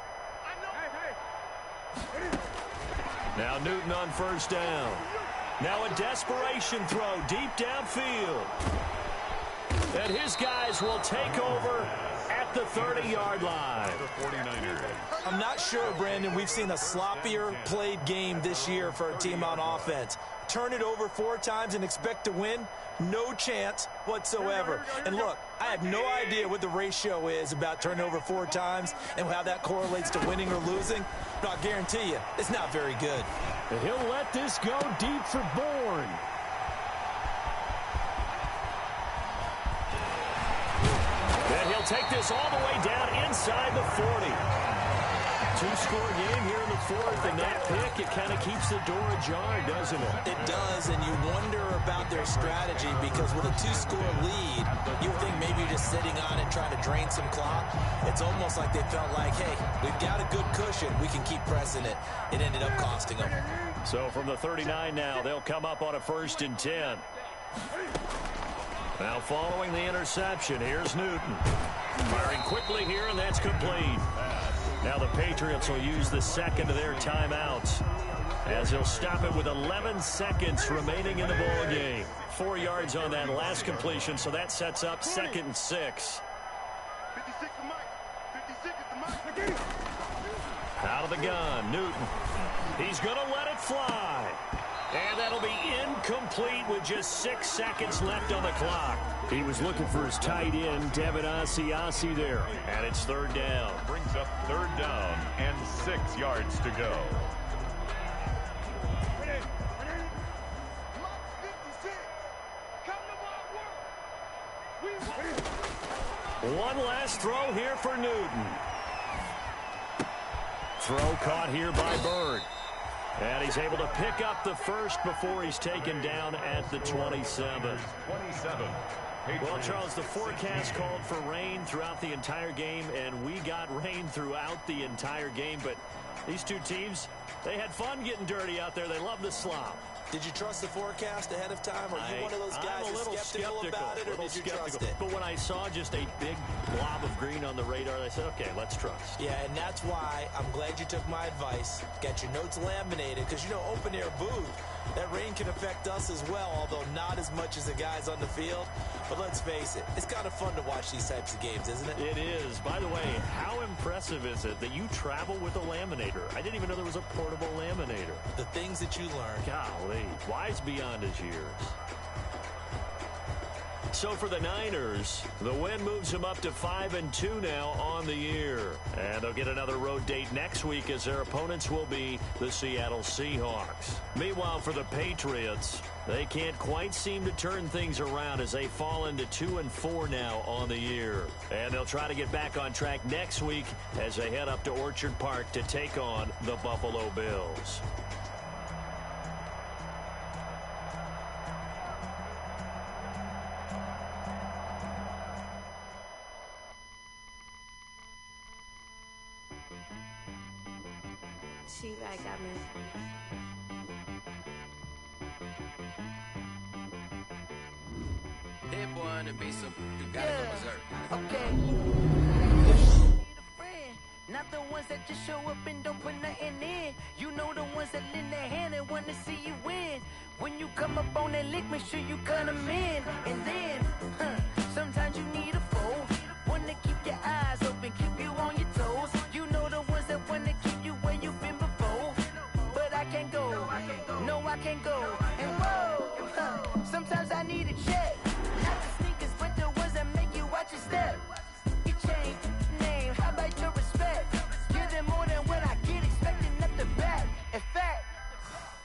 Speaker 3: Now Newton on first down. Now a desperation throw deep downfield. And his guys will take over at the 30-yard line.
Speaker 5: I'm not sure, Brandon, we've seen a sloppier played game this year for a team on offense. Turn it over 4 times and expect to win? No chance whatsoever. And look, I have no idea what the ratio is about turning over 4 times and how that correlates to winning or losing. But I'll guarantee you, it's not very good.
Speaker 7: And he'll let this go deep for Bourne.
Speaker 3: And he'll take this all the way down inside the 40. 2-score game here in the fourth, and that pick, it kind of keeps the door ajar, doesn't it?
Speaker 5: It does, and you wonder about their strategy because with a 2-score lead, you think maybe you're just sitting on it trying to drain some clock. It's almost like they felt like, hey, we've got a good cushion. We can keep pressing it. It ended up costing them.
Speaker 3: So from the 39 now, they'll come up on a 1st and 10. Now following the interception, here's Newton. Firing quickly here, and that's complete. Now the Patriots will use the second of their timeouts as they'll stop it with 11 seconds remaining in the ball game. 4 yards on that last completion, so that sets up 2nd and 6.
Speaker 6: 56 to Mike. 56 to Mike.
Speaker 3: Out of the gun, Newton. He's going to let it fly. And that'll be incomplete with just 6 seconds left on the clock.
Speaker 7: He was looking for his tight end, Devin Asiasi there.
Speaker 3: And it's 3rd down.
Speaker 4: Brings up 3rd down and 6 yards to go.
Speaker 3: One last throw here for Newton. Throw caught here by Byrd. And he's able to pick up the first before he's taken down at the 27.
Speaker 4: 27.
Speaker 3: Well, Charles, the forecast called for rain throughout the entire game, and we got rain throughout the entire game. But these two teams, they had fun getting dirty out there. They love the slop.
Speaker 5: Did you trust the forecast ahead of time? Or are you one of those guys
Speaker 3: I'm a little
Speaker 5: skeptical about it, or did you trust it?
Speaker 3: But when I saw just a big blob of green on the radar, I said, okay, let's trust.
Speaker 5: Yeah, and that's why I'm glad you took my advice. Got your notes laminated, because, you know, open air booth, that rain can affect us as well, although not as much as the guys on the field. But let's face it, it's kind of fun to watch these types of games, isn't it?
Speaker 3: It is. By the way, how impressive is it that you travel with a laminator? I didn't even know there was a portable laminator.
Speaker 5: The things that you learn.
Speaker 3: Golly, wise beyond his years. So for the Niners, the win moves them up to 5-2 now on the year. And they'll get another road date next week as their opponents will be the Seattle Seahawks. Meanwhile, for the Patriots, they can't quite seem to turn things around as they fall into 2-4 now on the year. And they'll try to get back on track next week as they head up to Orchard Park to take on the Buffalo Bills.
Speaker 8: She like got me.
Speaker 9: That boy on the beat, so you gotta go berserk.
Speaker 10: Okay. Not the ones that just show up and don't put nothing in. You know the ones that lend their hand and want to see you win. When you come up on that lick, make sure you cut them in. And then, sometimes you need a foe. One to keep your eyes open, keep you on your toes. You know the ones that want to keep you where you've been before. But I can't go. No, I can't go. And whoa, sometimes I need a check. Not the sneakers, but the ones that make you watch your step. You change name, how about your respect? Give them more than what I get, expecting at the back. In fact,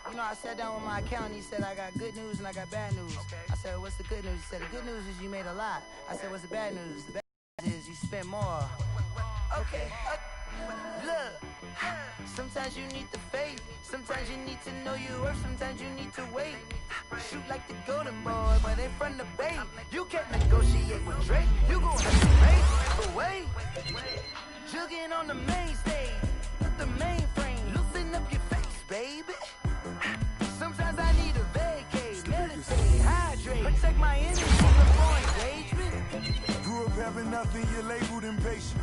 Speaker 10: you know, I sat down with my accountant. He said, I got good news and I got bad news. Okay. I said, what's the good news? He said, the good news is you made a lot. I said, what's the bad news? The bad news is you spent more. Okay. Look, sometimes you need the faith. Sometimes you need to know your worth. Sometimes you need to wait. Shoot like the golden boy, but in front of Bay. You can't negotiate with Drake. You gon' have to make but wait. Jugging on the main stage with the mainframe. Loosen up your face, baby. Sometimes I need a vacate, meditate, hydrate, protect my energy before engagement.
Speaker 11: Grew up having nothing, you're labeled impatient.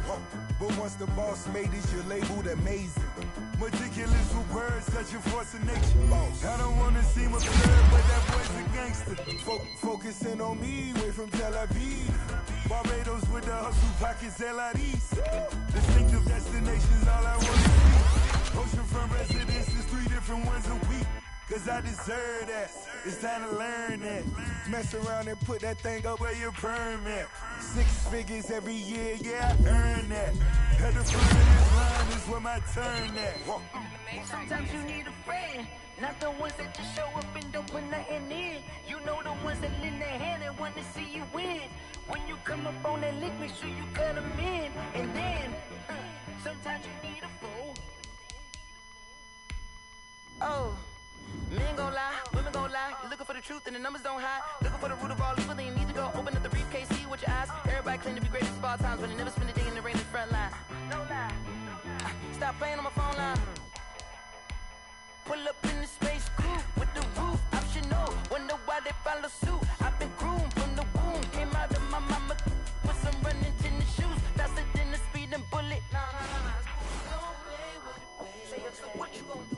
Speaker 11: But once the boss made it, you're labeled amazing. Meticulous with words, such a force of nature. I don't wanna seem absurd, but that boy's a gangster. Focusing on me, way from Tel Aviv. Barbados with the hustle pockets, LIDs. Distinctive destinations, all I wanna see. Oceanfront residences, 3 different ones a week. Cause I deserve that. It's time to learn that. Mess around and put that thing up where your permit. 6 figures every year, yeah, I earn that. At the front of this line is where my turn at.
Speaker 10: Sometimes you need a friend, not the ones that just show up and don't put nothing in. You know the ones that lend their hand and want to see you win. When you come up on that lick, make sure you cut them in. And then, sometimes you need a fool. Oh. Men gon' lie, women gon' lie. You're looking for the truth and the numbers don't hide. Looking for the root of all evil, then you need to go open up the briefcase, see with your eyes. Everybody claim to be greatest of all times, but they never spend a day in the rain in the front line. No lie. Stop playing on my phone line. Pull up in the space coupe with the roof optional. Wonder why they follow suit. I've been groomed from the womb. Came out of my mama with some running tennis shoes. Faster than the speeding bullet. Nah. Don't play with it, baby. Say it, so what you gon' do?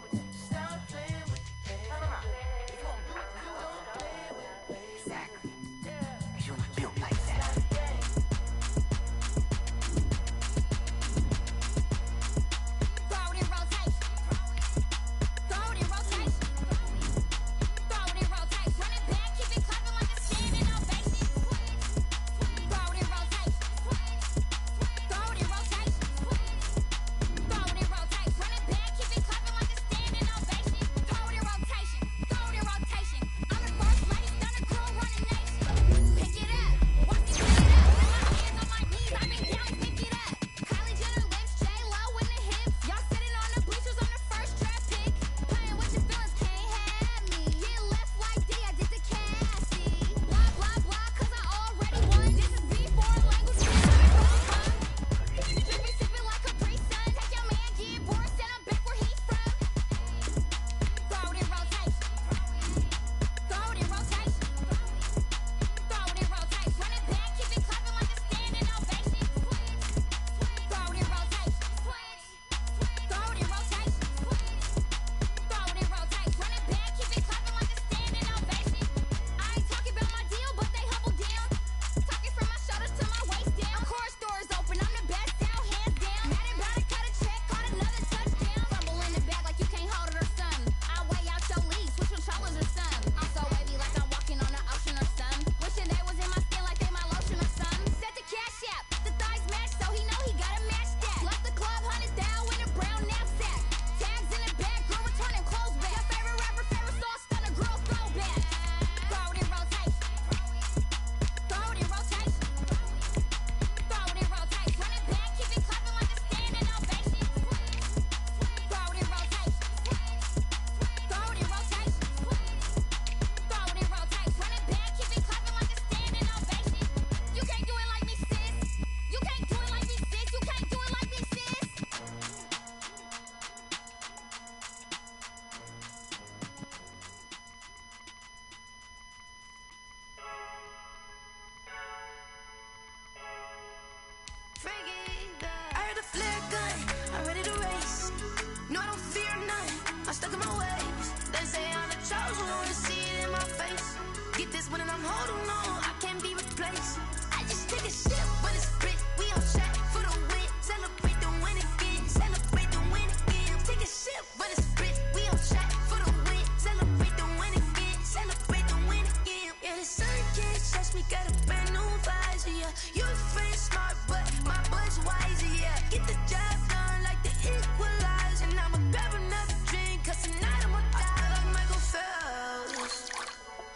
Speaker 12: this one and I'm holding on. I can't be replaced. I just take a sip, but it's split. We on track for the win. Celebrate the win again. Celebrate the win again. Take a sip, but it's split. We on track for the win. Celebrate the win again. Celebrate the win again. Yeah, the sun can't touch me. Got a brand new visor. Yeah, your friend smart, but my bud's wiser. Yeah, get the job done like the equalizer. And I'ma grab another drink, cause tonight I'ma die like Michael Phelps.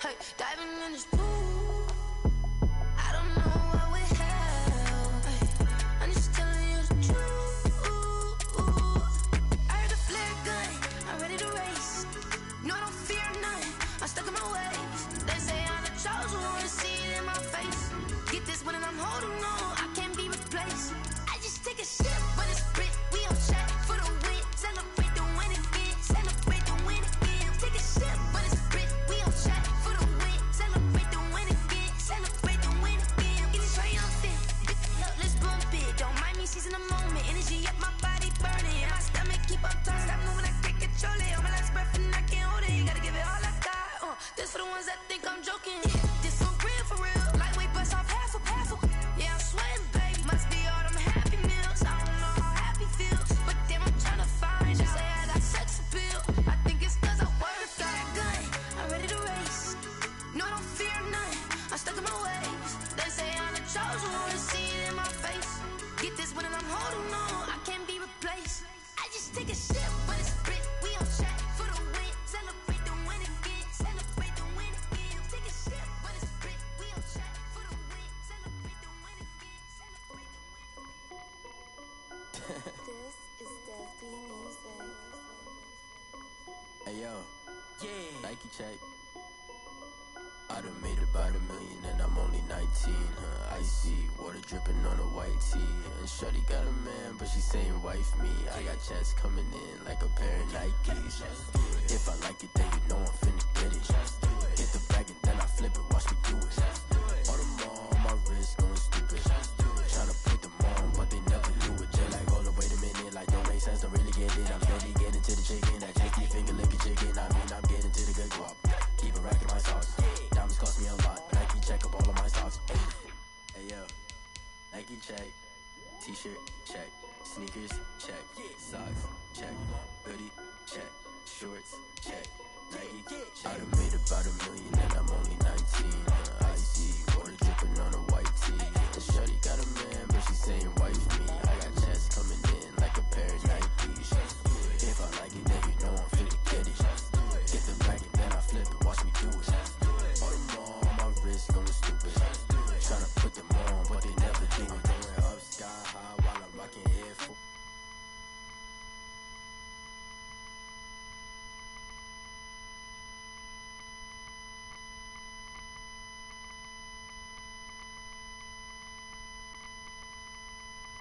Speaker 12: Hey, diving in this pool. I don't know what would help. Hey, I'm just telling you the truth. I heard a flare gun. I'm ready to race. No, I don't fear nothing. I'm stuck in my ways. They say I'm the chosen one. See it in my face. Get this one and I'm holding on. I can't be replaced. I just take a sip, but it's split. We on track for the win. Celebrate the win again. Celebrate the win again. Take a sip, but it's split. We on track for the win. Celebrate the win again. Celebrate the win again. Get it triumphant. Look, let's bump it. Don't mind me seizing the moment. Energy up my body burning. And my stomach keep up turning. Stop moving, I can't control it. On my last breath and I can't hold it. You gotta give it all I got. This for the ones that think I'm joking. This for real, for real. Lightweight bust off half a. Yeah, I'm sweating, babe. Must be all them happy meals. I don't know how happy feels, but damn, I'm tryna find you. Say I got sex appeal. I think it's cause I work that gun. I'm ready to race. No, I don't fear nothing. I'm stuck in my ways. They say I'm the chosen one. See it in my face. Get this one and I'm holding on. I can't be replaced. I just take a sip, but it's split. We on track for the win. Celebrate the win again. Celebrate the win again. Take a sip, but it's split. We on track for the win. Celebrate the win again. Celebrate the win.
Speaker 8: This is Deathby Music.
Speaker 13: Hey yo, yeah. Nike check. I done made about $1 million and I'm only 19. Icy water dripping on a white tee. And shorty got a man, but she saying wife me. I got checks coming in like a pair of Nikes. If I like it, then you know I'm finna get it. Get the bag and then I flip it. Watch me do it. All the more on my wrist going stupid. Tryna put them on, but they never do it. Just like, hold up, wait a minute. Like, don't make sense, don't really get it. I'm steady getting to the chicken. That tasty finger licking chicken. I mean, I'm getting to the good guap. Keep it racking my sauce. Diamonds cost me a lot. Nike check up all of my socks. Hey yo, Nike check. T-shirt check. Sneakers check. Socks check. Hoodie check. Shorts check. Nike check. I done made about $1 million and I'm only 19. Icy water dripping on a white tee. And shorty got a man, but she saying